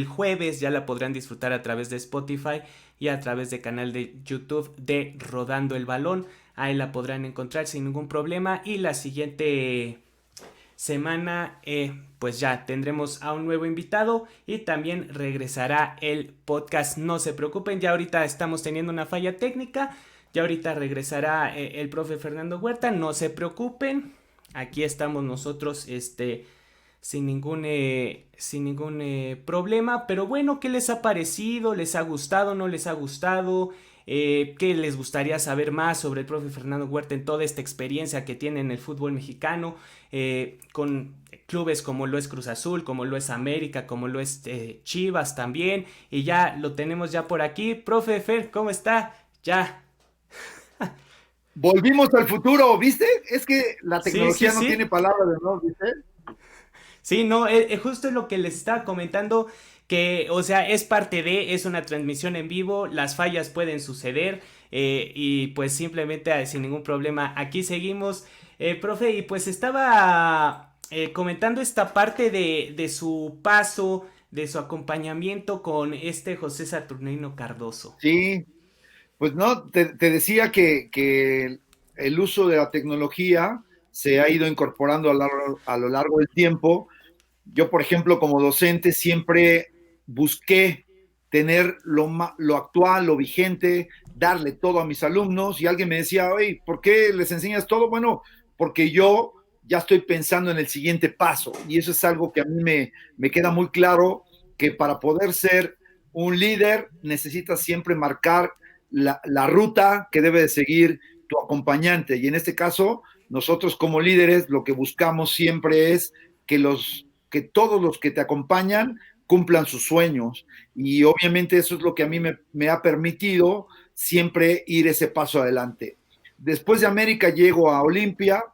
Speaker 2: jueves, ya la podrán disfrutar a través de Spotify y a través del canal de YouTube de Rodando el Balón. Ahí la podrán encontrar sin ningún problema. Y la siguiente semana pues ya tendremos a un nuevo invitado y también regresará el podcast. No se preocupen, ya ahorita estamos teniendo una falla técnica. Ya ahorita regresará el profe Fernando Huerta. No se preocupen. Aquí estamos nosotros sin ningún problema. Pero bueno, ¿qué les ha parecido? ¿Les ha gustado? ¿No les ha gustado? ¿Qué les gustaría saber más sobre el profe Fernando Huerta en toda esta experiencia que tiene en el fútbol mexicano? Con clubes como lo es Cruz Azul, como lo es América, como lo es Chivas también. Y ya lo tenemos ya por aquí. Profe Fer, ¿cómo está? Ya.
Speaker 1: Volvimos al futuro, ¿viste? Es que la
Speaker 2: Sí, sí,
Speaker 1: tecnología no
Speaker 2: sí.
Speaker 1: tiene palabra de no, ¿viste?
Speaker 2: Sí, no, justo es lo que les estaba comentando, que, o sea, es una transmisión en vivo, las fallas pueden suceder y pues simplemente sin ningún problema, aquí seguimos, profe, y pues estaba comentando esta parte de su paso, de su acompañamiento con José Saturnino Cardoso.
Speaker 1: Sí, pues no, te decía que el uso de la tecnología se ha ido incorporando a lo largo del tiempo. Yo, por ejemplo, como docente, siempre busqué tener lo actual, lo vigente, darle todo a mis alumnos. Y alguien me decía, oye, ¿por qué les enseñas todo? Bueno, porque yo ya estoy pensando en el siguiente paso. Y eso es algo que a mí me queda muy claro, que para poder ser un líder necesitas siempre marcar la ruta que debe de seguir tu acompañante. Y en este caso, nosotros como líderes lo que buscamos siempre es que todos los que te acompañan cumplan sus sueños. Y obviamente eso es lo que a mí me ha permitido siempre ir ese paso adelante. Después de América llego a Olimpia,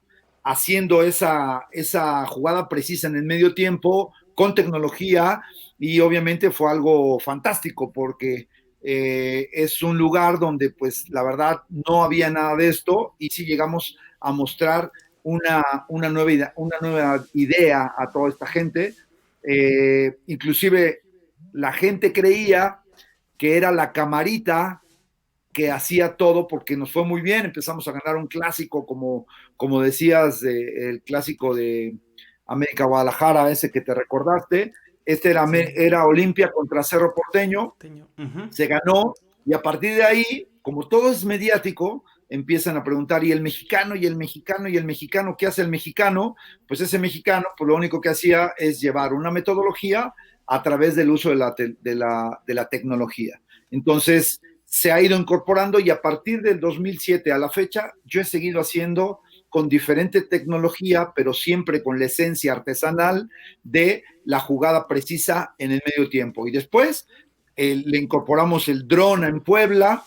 Speaker 1: haciendo esa jugada precisa en el medio tiempo, con tecnología, y obviamente fue algo fantástico porque es un lugar donde pues la verdad no había nada de esto y sí llegamos a mostrar una nueva idea a toda esta gente. Inclusive la gente creía que era la camarita que hacía todo porque nos fue muy bien, empezamos a ganar un clásico, como decías, el clásico de América Guadalajara, ese que te recordaste.
Speaker 2: Sí.
Speaker 1: Era Olimpia contra Cerro Porteño,
Speaker 2: Ujú.
Speaker 1: se ganó y a partir de ahí, como todo es mediático, empiezan a preguntar, ¿y el mexicano? ¿Y el mexicano? ¿Y el mexicano? ¿Qué hace el mexicano? Pues ese mexicano, pues lo único que hacía es llevar una metodología a través del uso de la tecnología. Entonces, se ha ido incorporando y a partir del 2007 a la fecha, yo he seguido haciendo con diferente tecnología, pero siempre con la esencia artesanal de la jugada precisa en el medio tiempo. Y después le incorporamos el dron en Puebla,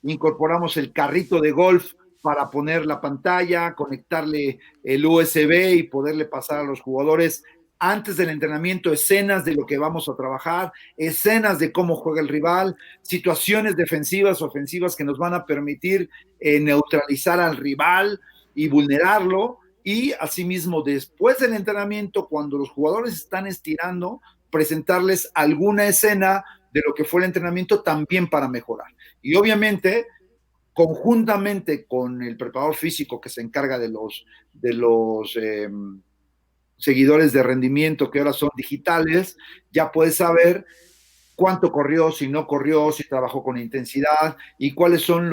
Speaker 1: incorporamos el carrito de golf para poner la pantalla, conectarle el USB y poderle pasar a los jugadores antes del entrenamiento escenas de lo que vamos a trabajar, escenas de cómo juega el rival, situaciones defensivas, ofensivas que nos van a permitir neutralizar al rival y vulnerarlo. Y asimismo, después del entrenamiento, cuando los jugadores están estirando, presentarles alguna escena de lo que fue el entrenamiento también para mejorar. Y obviamente, conjuntamente con el preparador físico que se encarga de los seguidores de rendimiento que ahora son digitales, ya puedes saber cuánto corrió, si no corrió, si trabajó con intensidad y cuáles son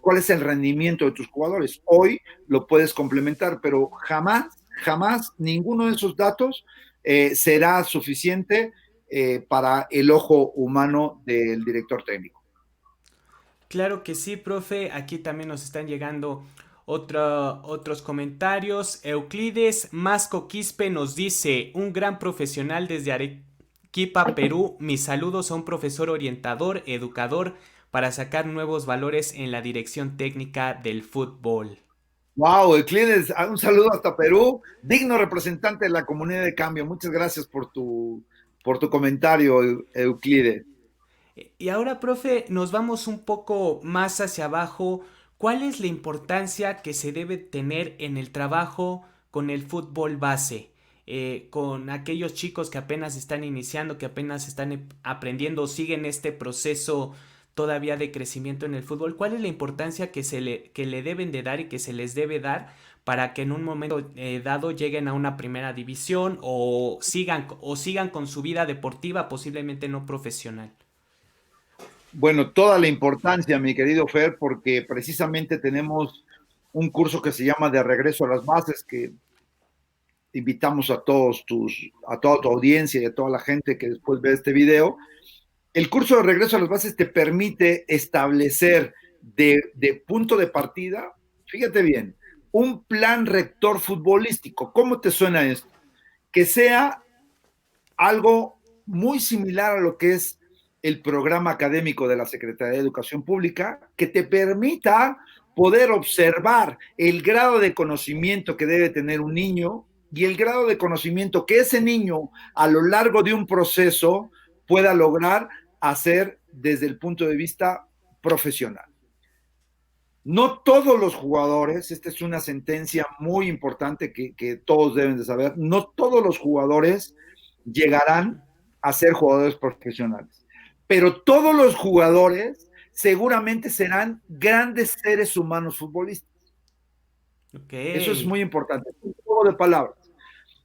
Speaker 1: cuál es el rendimiento de tus jugadores. Hoy lo puedes complementar, pero jamás ninguno de esos datos será suficiente para el ojo humano del director técnico.
Speaker 2: Claro que sí, profe. Aquí también nos están llegando otros comentarios. Euclides Masco Quispe nos dice: un gran profesional desde Arequipa, Perú. Mis saludos a un profesor orientador, educador, para sacar nuevos valores en la dirección técnica del fútbol.
Speaker 1: Wow, Euclides, un saludo hasta Perú, digno representante de la comunidad de cambio. Muchas gracias por tu comentario, Euclides.
Speaker 2: Y ahora, profe, nos vamos un poco más hacia abajo. ¿Cuál es la importancia que se debe tener en el trabajo con el fútbol base? Con aquellos chicos que apenas están iniciando, que apenas están aprendiendo o siguen este proceso todavía de crecimiento en el fútbol. ¿Cuál es la importancia que le deben de dar y que se les debe dar para que en un momento dado lleguen a una primera división o sigan con su vida deportiva, posiblemente no profesional?
Speaker 1: Bueno, toda la importancia, mi querido Fer, porque precisamente tenemos un curso que se llama De Regreso a las Bases, que invitamos a toda tu audiencia y a toda la gente que después ve este video. El curso de Regreso a las Bases te permite establecer de punto de partida, fíjate bien, un plan rector futbolístico. ¿Cómo te suena esto? Que sea algo muy similar a lo que es el programa académico de la Secretaría de Educación Pública, que te permita poder observar el grado de conocimiento que debe tener un niño y el grado de conocimiento que ese niño a lo largo de un proceso pueda lograr hacer desde el punto de vista profesional. No todos los jugadores, esta es una sentencia muy importante que todos deben de saber, no todos los jugadores llegarán a ser jugadores profesionales, pero todos los jugadores seguramente serán grandes seres humanos futbolistas. Eso es muy importante, un juego de palabras.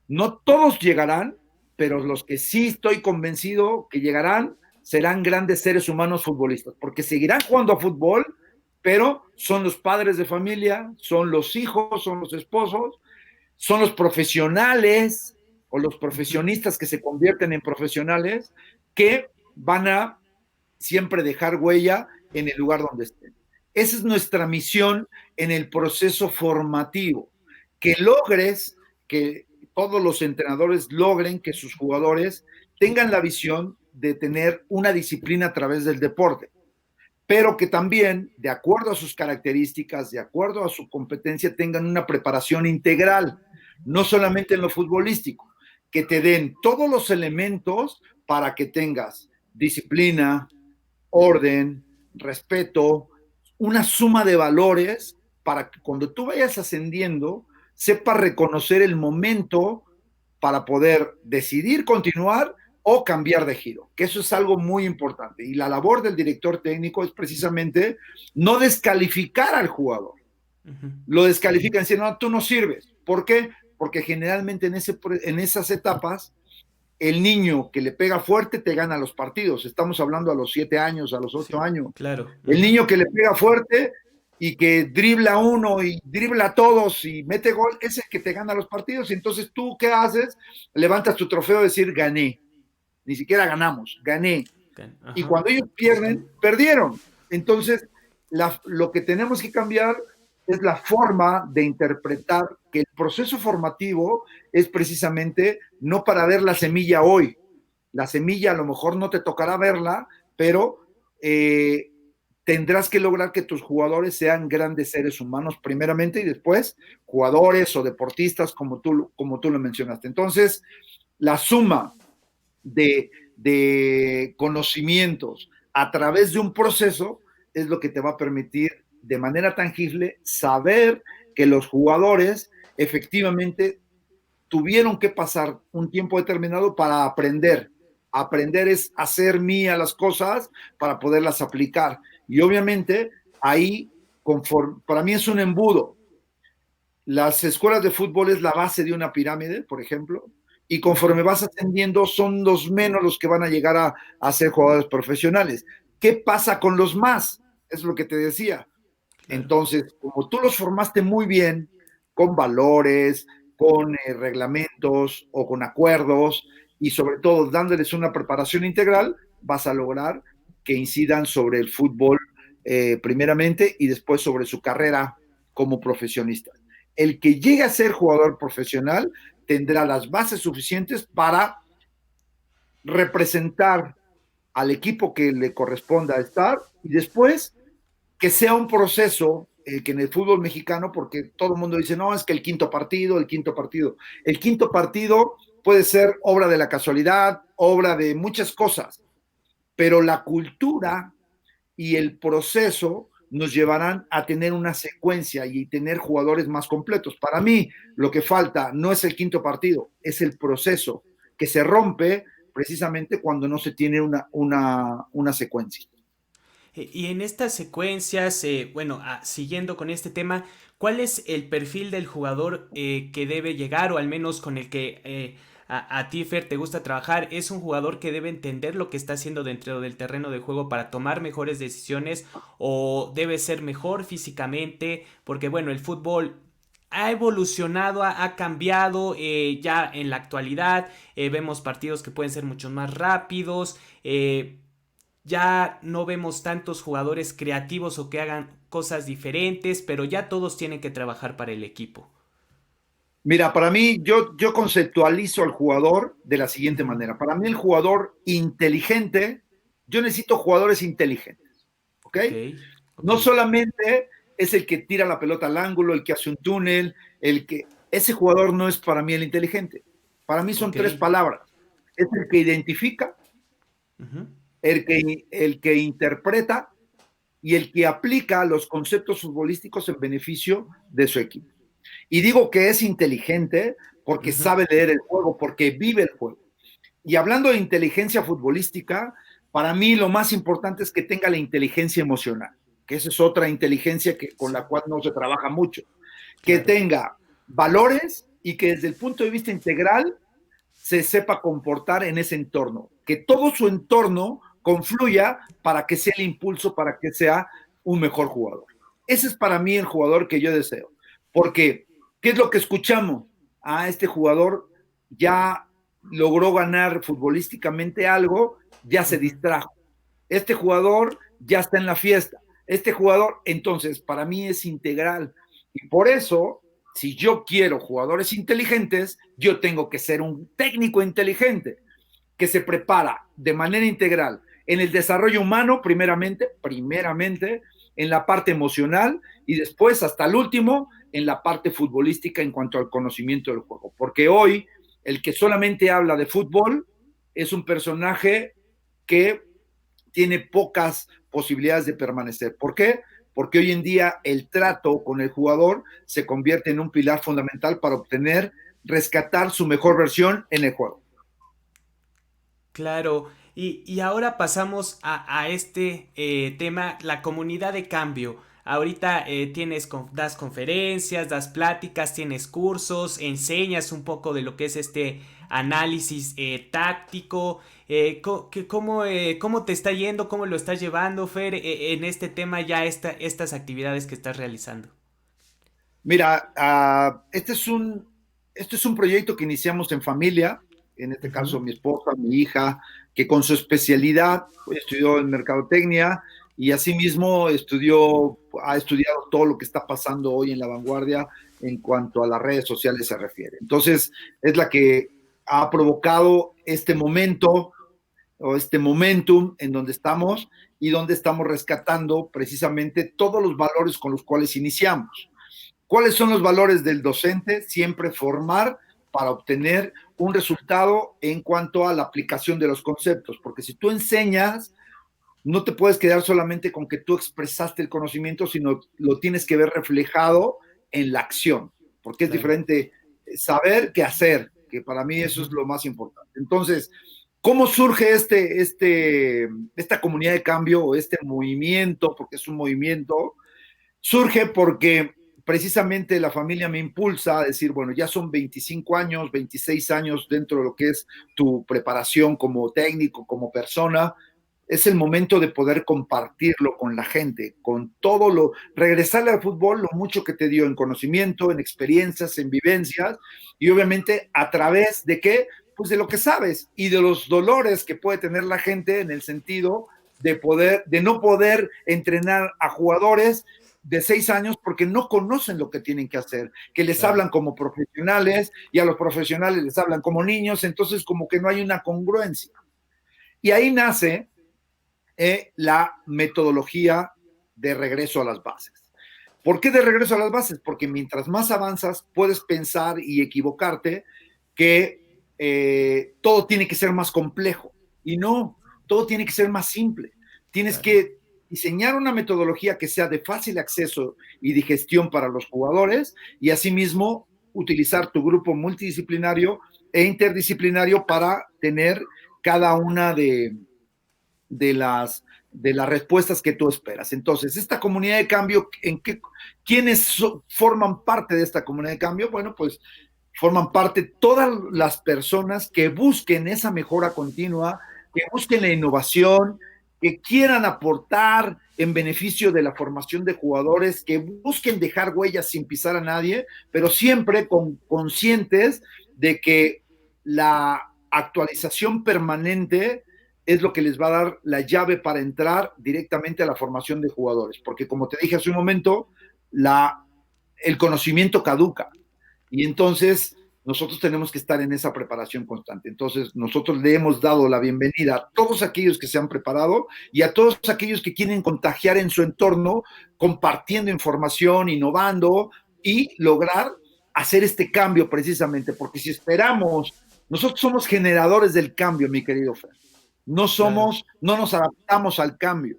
Speaker 1: No todos llegarán, pero los que sí estoy convencido que llegarán serán grandes seres humanos futbolistas, porque seguirán jugando a fútbol, pero son los padres de familia, son los hijos, son los esposos, son los profesionales o los profesionistas que se convierten en profesionales que van a siempre dejar huella en el lugar donde estén. Esa es nuestra misión en el proceso formativo, que logres, que todos los entrenadores logren que sus jugadores tengan la visión de tener una disciplina a través del deporte, pero que también, de acuerdo a sus características, de acuerdo a su competencia, tengan una preparación integral, no solamente en lo futbolístico, que te den todos los elementos para que tengas disciplina, orden, respeto, una suma de valores para que cuando tú vayas ascendiendo, sepas reconocer el momento para poder decidir continuar o cambiar de giro, que eso es algo muy importante. Y la labor del director técnico es precisamente no descalificar al jugador. Lo descalifican diciendo, no, tú no sirves. ¿Por qué? Porque generalmente en esas etapas, el niño que le pega fuerte te gana los partidos. Estamos hablando a los 7 años, a los 8 años.
Speaker 2: Claro.
Speaker 1: El niño que le pega fuerte y que dribla uno y dribla a todos y mete gol, es el que te gana los partidos. Y entonces tú, ¿qué haces? Levantas tu trofeo y decir, gané. ni siquiera ganamos, gané. Y
Speaker 2: Ajá.
Speaker 1: cuando ellos pierden, perdieron. Entonces, lo que tenemos que cambiar es la forma de interpretar que el proceso formativo es precisamente no para ver la semilla hoy. La semilla a lo mejor no te tocará verla, pero tendrás que lograr que tus jugadores sean grandes seres humanos primeramente y después jugadores o deportistas como tú lo mencionaste. Entonces, la suma de conocimientos a través de un proceso es lo que te va a permitir de manera tangible saber que los jugadores efectivamente tuvieron que pasar un tiempo determinado para aprender. Aprender es hacer mía las cosas para poderlas aplicar. Y obviamente ahí, para mí es un embudo. Las escuelas de fútbol es la base de una pirámide, por ejemplo, y conforme vas ascendiendo son los menos los que van a llegar a ser jugadores profesionales. ¿Qué pasa con los más? Es lo que te decía.
Speaker 2: Claro.
Speaker 1: Entonces, como tú los formaste muy bien, con valores, con reglamentos o con acuerdos, y sobre todo dándoles una preparación integral, vas a lograr que incidan sobre el fútbol primeramente y después sobre su carrera como profesionista. El que llegue a ser jugador profesional tendrá las bases suficientes para representar al equipo que le corresponda estar y después que sea un proceso que en el fútbol mexicano, porque todo el mundo dice, no, es que el quinto partido. El quinto partido puede ser obra de la casualidad, obra de muchas cosas, pero la cultura y el proceso nos llevarán a tener una secuencia y tener jugadores más completos. Para mí, lo que falta no es el quinto partido, es el proceso que se rompe precisamente cuando no se tiene una secuencia.
Speaker 2: Y en estas secuencias, bueno, siguiendo con este tema, ¿cuál es el perfil del jugador que debe llegar o al menos con el que a ti, Fer, te gusta trabajar? ¿Es un jugador que debe entender lo que está haciendo dentro del terreno de juego para tomar mejores decisiones o debe ser mejor físicamente? Porque bueno, el fútbol ha evolucionado, ha cambiado ya en la actualidad. Vemos partidos que pueden ser mucho más rápidos. Ya no vemos tantos jugadores creativos o que hagan cosas diferentes, pero ya todos tienen que trabajar para el equipo.
Speaker 1: Mira, para mí, yo conceptualizo al jugador de la siguiente
Speaker 2: Ujú.
Speaker 1: manera. Para mí, el jugador inteligente, yo necesito jugadores inteligentes, ¿ok?
Speaker 2: Ok, ok,
Speaker 1: No solamente es el que tira la pelota al ángulo, el que hace un túnel, el que... Ese jugador no es para mí el inteligente. Para mí son
Speaker 2: ok.
Speaker 1: tres palabras. Es el que identifica,
Speaker 2: Ujú.
Speaker 1: el que interpreta y el que aplica los conceptos futbolísticos en beneficio de su equipo. Y digo que es inteligente porque
Speaker 2: Ujú.
Speaker 1: sabe leer el juego, porque vive el juego. Y hablando de inteligencia futbolística, para mí lo más importante es que tenga la inteligencia emocional, que esa es otra inteligencia con la
Speaker 2: Sí,
Speaker 1: cual no se trabaja mucho. Que
Speaker 2: claro.
Speaker 1: tenga valores y que desde el punto de vista integral se sepa comportar en ese entorno, que todo su entorno confluya para que sea el impulso, para que sea un mejor jugador. Ese es para mí el jugador que yo deseo, porque ¿qué es lo que escuchamos? Este jugador ya logró ganar futbolísticamente algo, ya se
Speaker 2: Ujú.
Speaker 1: distrajo. Este jugador ya está en la fiesta. Este jugador, entonces, para mí es integral. Y por eso, si yo quiero jugadores inteligentes, yo tengo que ser un técnico inteligente que se prepara de manera integral en el desarrollo humano, primeramente, en la parte emocional y después, hasta el último, en la parte futbolística en cuanto al conocimiento del juego. Porque hoy, el que solamente habla de fútbol es un personaje que tiene pocas posibilidades de permanecer. ¿Por qué? Porque hoy en día el trato con el jugador se convierte en un pilar fundamental para obtener, rescatar su mejor versión en el juego.
Speaker 2: Claro, y ahora pasamos a este tema, la comunidad de cambio. Ahorita das conferencias, das pláticas, tienes cursos, enseñas un poco de lo que es este análisis táctico. ¿Cómo te está yendo? ¿Cómo lo estás llevando, Fer, en este tema ya estas actividades que estás realizando?
Speaker 1: Mira, este es un proyecto que iniciamos en familia. en este caso
Speaker 2: Ujú.
Speaker 1: mi esposa, mi hija, que con su especialidad estudió en mercadotecnia y asimismo ha estudiado todo lo que está pasando hoy en la vanguardia en cuanto a las redes sociales se refiere. Entonces, es la que ha provocado este momento o este momentum en donde estamos y donde estamos rescatando precisamente todos los valores con los cuales iniciamos. ¿Cuáles son los valores del docente? Siempre formar para obtener un resultado en cuanto a la aplicación de los conceptos, porque si tú enseñas, no te puedes quedar solamente con que tú expresaste el conocimiento, sino lo tienes que ver reflejado en la acción, porque es
Speaker 2: Claro.
Speaker 1: diferente saber que hacer, que para mí eso es
Speaker 2: Ujú.
Speaker 1: lo más importante. Entonces, ¿cómo surge esta comunidad de cambio o este movimiento? Porque es un movimiento. Surge porque precisamente la familia me impulsa a decir, bueno, ya son 25 años, 26 años dentro de lo que es tu preparación como técnico, como persona. Es el momento de poder compartirlo con la gente, con todo regresarle al fútbol lo mucho que te dio en conocimiento, en experiencias, en vivencias, y obviamente a través de qué, pues de lo que sabes y de los dolores que puede tener la gente en el sentido de no poder entrenar a jugadores de 6 años porque no conocen lo que tienen que hacer, que les
Speaker 2: Claro.
Speaker 1: hablan como profesionales y a los profesionales les hablan como niños, entonces como que no hay una congruencia. Y ahí nace la metodología de regreso a las bases. ¿Por qué de regreso a las bases? Porque mientras más avanzas, puedes pensar y equivocarte que todo tiene que ser más complejo. Y no, todo tiene que ser más simple. Tienes
Speaker 2: Claro.
Speaker 1: que diseñar una metodología que sea de fácil acceso y digestión para los jugadores y asimismo utilizar tu grupo multidisciplinario e interdisciplinario para tener cada una de las respuestas que tú esperas. Entonces, esta comunidad de cambio, ¿quiénes forman parte de esta comunidad de cambio? Bueno, pues forman parte todas las personas que busquen esa mejora continua, que busquen la innovación, que quieran aportar en beneficio de la formación de jugadores, que busquen dejar huellas sin pisar a nadie, pero siempre conscientes de que la actualización permanente es lo que les va a dar la llave para entrar directamente a la formación de jugadores. Porque como te dije hace un momento, el conocimiento caduca. Y entonces nosotros tenemos que estar en esa preparación constante. Entonces nosotros le hemos dado la bienvenida a todos aquellos que se han preparado y a todos aquellos que quieren contagiar en su entorno, compartiendo información, innovando y lograr hacer este cambio precisamente. Porque si esperamos, nosotros somos generadores del cambio, mi querido Fer.
Speaker 2: Claro.
Speaker 1: No nos adaptamos al cambio.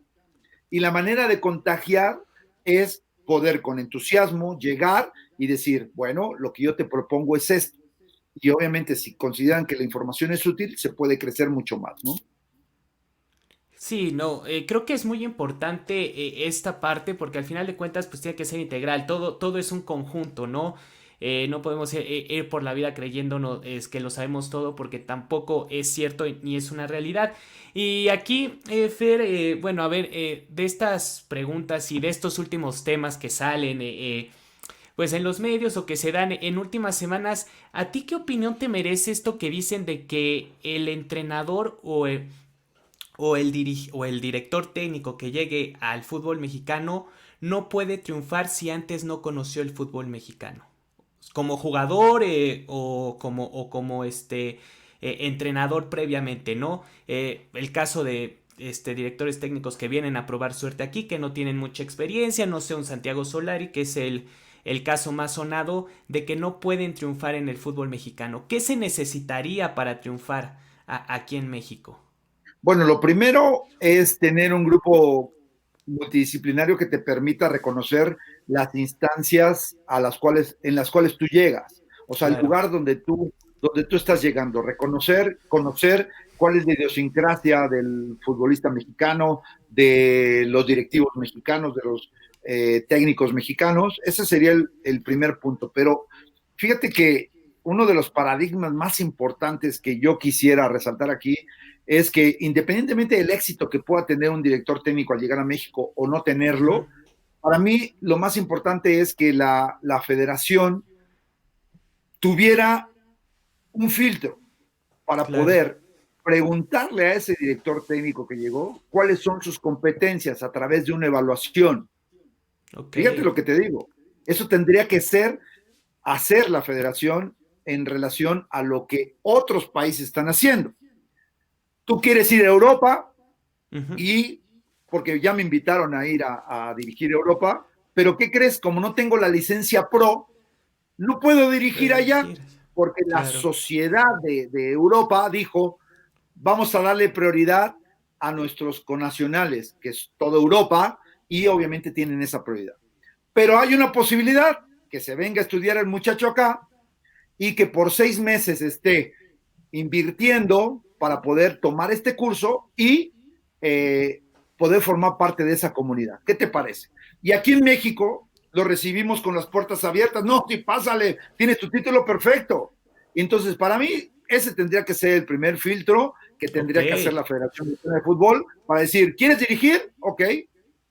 Speaker 1: Y la manera de contagiar es poder con entusiasmo llegar y decir, bueno, lo que yo te propongo es esto. Y obviamente si consideran que la información es útil, se puede crecer mucho más, ¿no?
Speaker 2: Sí, no, creo que es muy importante esta parte porque al final de cuentas pues tiene que ser integral, todo es un conjunto, ¿no? No podemos ir por la vida creyéndonos es que lo sabemos todo porque tampoco es cierto ni es una realidad. Y aquí, Fer, bueno, a ver, de estas preguntas y de estos últimos temas que salen, pues en los medios o que se dan en últimas semanas, ¿a ti qué opinión te merece esto que dicen de que el entrenador o el director técnico que llegue al fútbol mexicano no puede triunfar si antes no conoció el fútbol mexicano? Como jugador o como entrenador previamente, ¿no? El caso de directores técnicos que vienen a probar suerte aquí, que no tienen mucha experiencia, no sé, un Santiago Solari, que es el caso más sonado de que no pueden triunfar en el fútbol mexicano. ¿Qué se necesitaría para triunfar aquí en México?
Speaker 1: Bueno, lo primero es tener un grupo multidisciplinario que te permita reconocer las instancias en las cuales tú llegas. O sea, el
Speaker 2: Claro.
Speaker 1: lugar donde tú estás llegando, reconocer, conocer cuál es la idiosincrasia del futbolista mexicano, de los directivos mexicanos, de los técnicos mexicanos. Ese sería el primer punto. Pero fíjate que uno de los paradigmas más importantes que yo quisiera resaltar aquí es que independientemente del éxito que pueda tener un director técnico al llegar a México o no
Speaker 2: Ujú.
Speaker 1: tenerlo, para mí lo más importante es que la federación tuviera un filtro, para
Speaker 2: claro.
Speaker 1: poder preguntarle a ese director técnico que llegó cuáles son sus competencias a través de una evaluación.
Speaker 2: Ok.
Speaker 1: Fíjate lo que te digo. Eso tendría que ser hacer la federación en relación a lo que otros países están haciendo. Tú quieres ir a Europa
Speaker 2: Ujú.
Speaker 1: y, porque ya me invitaron a ir a dirigir Europa, pero ¿qué crees? Como no tengo la licencia pro, no puedo
Speaker 2: Puedes
Speaker 1: dirigir allá,
Speaker 2: dirigir.
Speaker 1: porque la
Speaker 2: Claro.
Speaker 1: sociedad de Europa dijo, vamos a darle prioridad a nuestros connacionales, que es toda Europa, y obviamente tienen esa prioridad. Pero hay una posibilidad que se venga a estudiar el muchacho acá y que por 6 meses esté invirtiendo para poder tomar este curso y poder formar parte de esa comunidad. ¿Qué te parece? Y aquí en México lo recibimos con las puertas abiertas. No, sí, pásale, tienes tu título perfecto. Y entonces, para mí, ese tendría que ser el primer filtro que
Speaker 2: Ok.
Speaker 1: tendría que hacer la Federación Mexicana de Fútbol para decir, ¿quieres dirigir? Ok,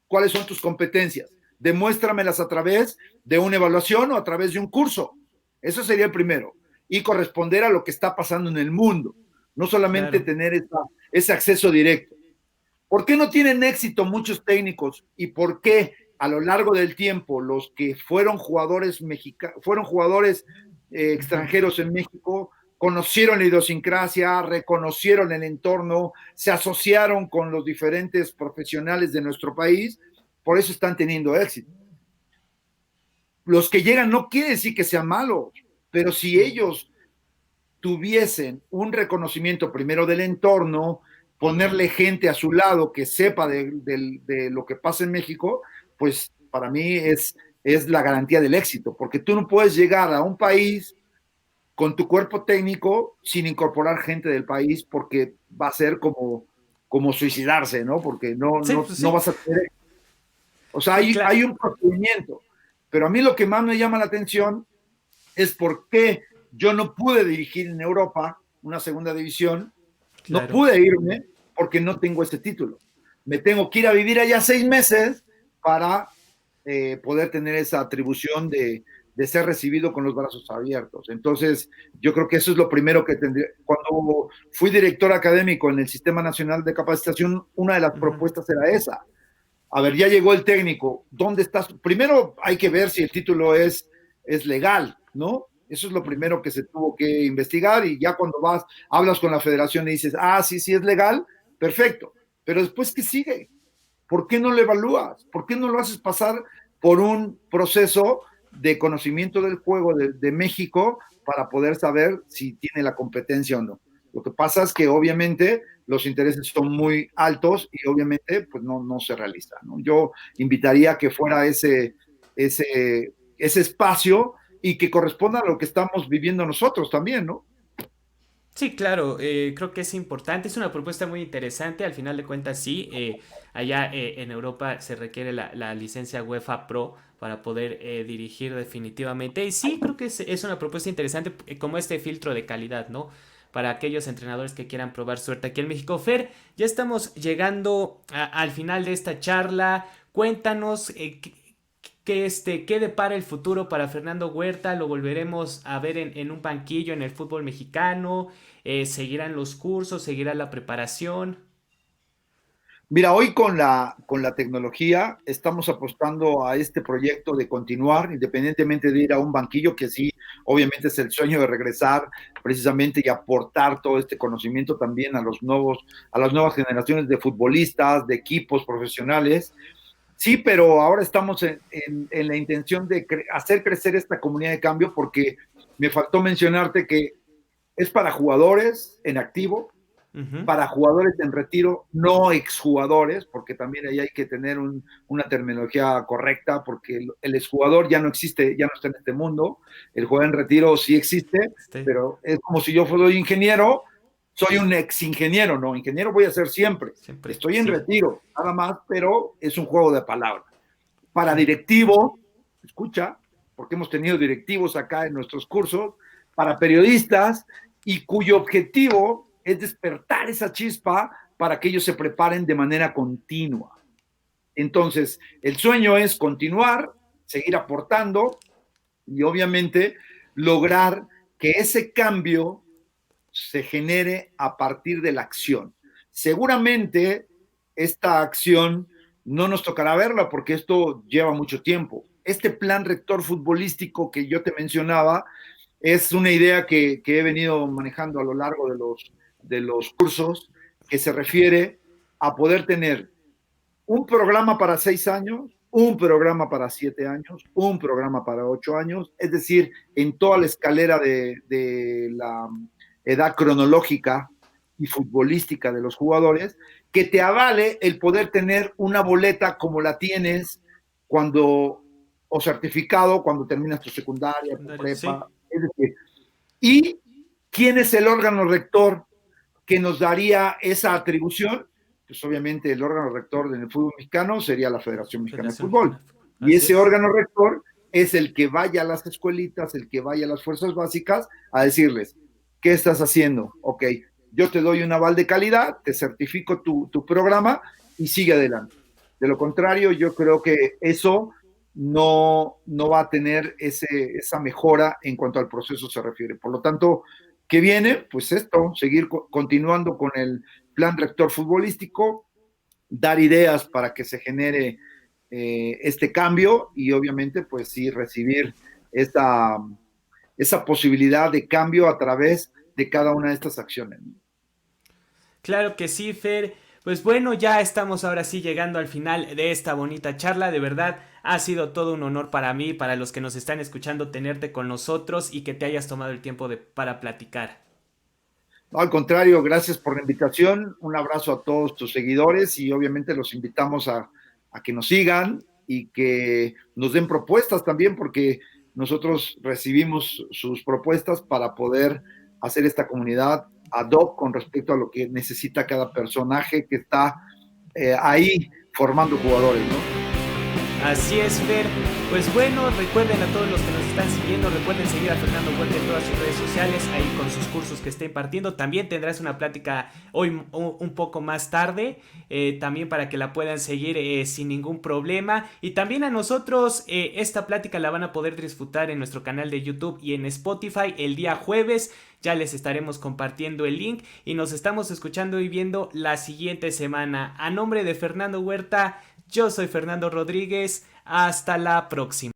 Speaker 1: ¿cuáles son tus competencias? Demuéstramelas a través de una evaluación o a través de un curso. Eso sería el primero. Y corresponder a lo que está pasando en el mundo. No solamente
Speaker 2: Claro.
Speaker 1: tener ese acceso directo. ¿Por qué no tienen éxito muchos técnicos? ¿Y por qué a lo largo del tiempo los que fueron jugadores fueron jugadores
Speaker 2: Ujú.
Speaker 1: extranjeros en México, conocieron la idiosincrasia, reconocieron el entorno, se asociaron con los diferentes profesionales de nuestro país, por eso están teniendo éxito? Los que llegan no quiere decir que sean malos, pero si ellos tuviesen un reconocimiento primero del entorno, ponerle gente a su lado que sepa de lo que pasa en México, pues para mí es la garantía del éxito, porque tú no puedes llegar a un país con tu cuerpo técnico sin incorporar gente del país, porque va a ser como suicidarse, ¿no? Porque
Speaker 2: Sí, pues
Speaker 1: no
Speaker 2: sí.
Speaker 1: vas a tener, o sea,
Speaker 2: Sí,
Speaker 1: hay un procedimiento, pero a mí lo que más me llama la atención es por qué yo no pude dirigir en Europa una segunda división, no
Speaker 2: claro.
Speaker 1: pude irme porque no tengo ese título. Me tengo que ir a vivir allá 6 meses para poder tener esa atribución de ser recibido con los brazos abiertos. Entonces, yo creo que eso es lo primero que tendría. Cuando fui director académico en el Sistema Nacional de Capacitación, una de las
Speaker 2: Ujú.
Speaker 1: propuestas era esa. A ver, ya llegó el técnico, ¿dónde estás? Primero hay que ver si el título es legal, ¿no? Eso es lo
Speaker 2: Ujú.
Speaker 1: primero que se tuvo que investigar y ya cuando hablas con la federación y dices, sí, sí es legal, perfecto. Pero después, ¿qué sigue? ¿Por qué no lo evalúas? ¿Por qué no lo haces pasar por un proceso de conocimiento del juego de México para poder saber si tiene la competencia o no? Lo que pasa es que obviamente los intereses son muy altos y obviamente pues no se realiza, ¿no? Yo invitaría a que fuera ese espacio y que corresponda a lo que estamos viviendo nosotros también, ¿no?
Speaker 2: Sí, claro, creo que es importante, es una propuesta muy interesante, al final de cuentas sí, allá en Europa se requiere la licencia UEFA Pro para poder dirigir definitivamente y sí, creo que es una propuesta interesante como este filtro de calidad, ¿no? Para aquellos entrenadores que quieran probar suerte aquí en México. Fer, ya estamos llegando al final de esta charla, cuéntanos qué depara el futuro para Fernando Huerta, lo volveremos a ver en un banquillo en el fútbol mexicano, seguirán los cursos, seguirá la preparación.
Speaker 1: Mira, hoy con la tecnología estamos apostando a este proyecto de continuar, independientemente de ir a un banquillo, que sí, obviamente es el sueño de regresar precisamente y aportar todo este conocimiento también a las nuevas generaciones de futbolistas, de equipos profesionales. Sí, pero ahora estamos en la intención de hacer crecer esta comunidad de cambio, porque me faltó mencionarte que es para jugadores en activo,
Speaker 2: Ujú.
Speaker 1: para jugadores en retiro, no exjugadores, porque también ahí hay que tener una terminología correcta, porque el exjugador ya no existe, ya no está en este mundo, el jugador en retiro sí existe,
Speaker 2: Este,
Speaker 1: pero es como si yo fuera ingeniero, soy un ex ingeniero, no, ingeniero voy a ser siempre,
Speaker 2: siempre,
Speaker 1: estoy en
Speaker 2: sí,
Speaker 1: retiro, nada más, pero es un juego de palabras. Para
Speaker 2: claro.
Speaker 1: directivos, escucha, porque hemos tenido directivos acá en nuestros cursos, para periodistas, y cuyo objetivo es despertar esa chispa para que ellos se preparen de manera continua. Entonces, el sueño es continuar, seguir aportando y obviamente lograr que ese cambio se genere a partir de la acción. Seguramente esta acción no nos tocará verla porque esto lleva mucho tiempo. Este plan rector futbolístico que yo te mencionaba es una idea que he venido manejando a lo largo de los cursos, que se refiere a poder tener un programa para 6 años, un programa para 7 años, un programa para 8 años, es decir, en toda la escalera de la edad cronológica y futbolística de los jugadores, que te avale el poder tener una boleta como la tienes cuando, o certificado cuando terminas tu secundaria, tu
Speaker 2: Sí.
Speaker 1: prepa, es decir, ¿y quién es el órgano rector que nos daría esa atribución? Pues obviamente el órgano rector del fútbol mexicano sería la Federación Mexicana de
Speaker 2: Federación
Speaker 1: Fútbol.
Speaker 2: Mexicana de Fútbol.
Speaker 1: Y
Speaker 2: Así
Speaker 1: ese
Speaker 2: es.
Speaker 1: órgano rector es el que vaya a las escuelitas, el que vaya a las fuerzas básicas a decirles, ¿qué estás haciendo? Ok, yo te doy un aval de calidad, te certifico tu programa y sigue adelante. De lo contrario, yo creo que eso no va a tener esa mejora en cuanto al proceso se refiere. Por lo tanto, ¿qué viene? Pues esto, seguir continuando con el plan rector futbolístico, dar ideas para que se genere este cambio y obviamente pues sí recibir esa posibilidad de cambio a través de cada una de estas acciones.
Speaker 2: Claro que sí, Fer. Pues bueno, ya estamos ahora sí llegando al final de esta bonita charla. De verdad, ha sido todo un honor para mí, para los que nos están escuchando, tenerte con nosotros y que te hayas tomado el tiempo para platicar.
Speaker 1: No, al contrario, gracias por la invitación, un abrazo a todos tus seguidores y obviamente los invitamos a que nos sigan y que nos den propuestas también porque nosotros recibimos sus propuestas para poder hacer esta comunidad ad hoc con respecto a lo que necesita cada personaje que está ahí formando jugadores, ¿no?
Speaker 2: Así es, Fer. Pues bueno, recuerden a todos los que nos están siguiendo, recuerden seguir a Fernando Huerta en todas sus redes sociales, ahí con sus cursos que está impartiendo. También tendrás una plática hoy un poco más tarde, también para que la puedan seguir sin ningún problema. Y también a nosotros esta plática la van a poder disfrutar en nuestro canal de YouTube y en Spotify el día jueves. Ya les estaremos compartiendo el link y nos estamos escuchando y viendo la siguiente semana. A nombre de Fernando Huerta, yo soy Fernando Rodríguez. Hasta la próxima.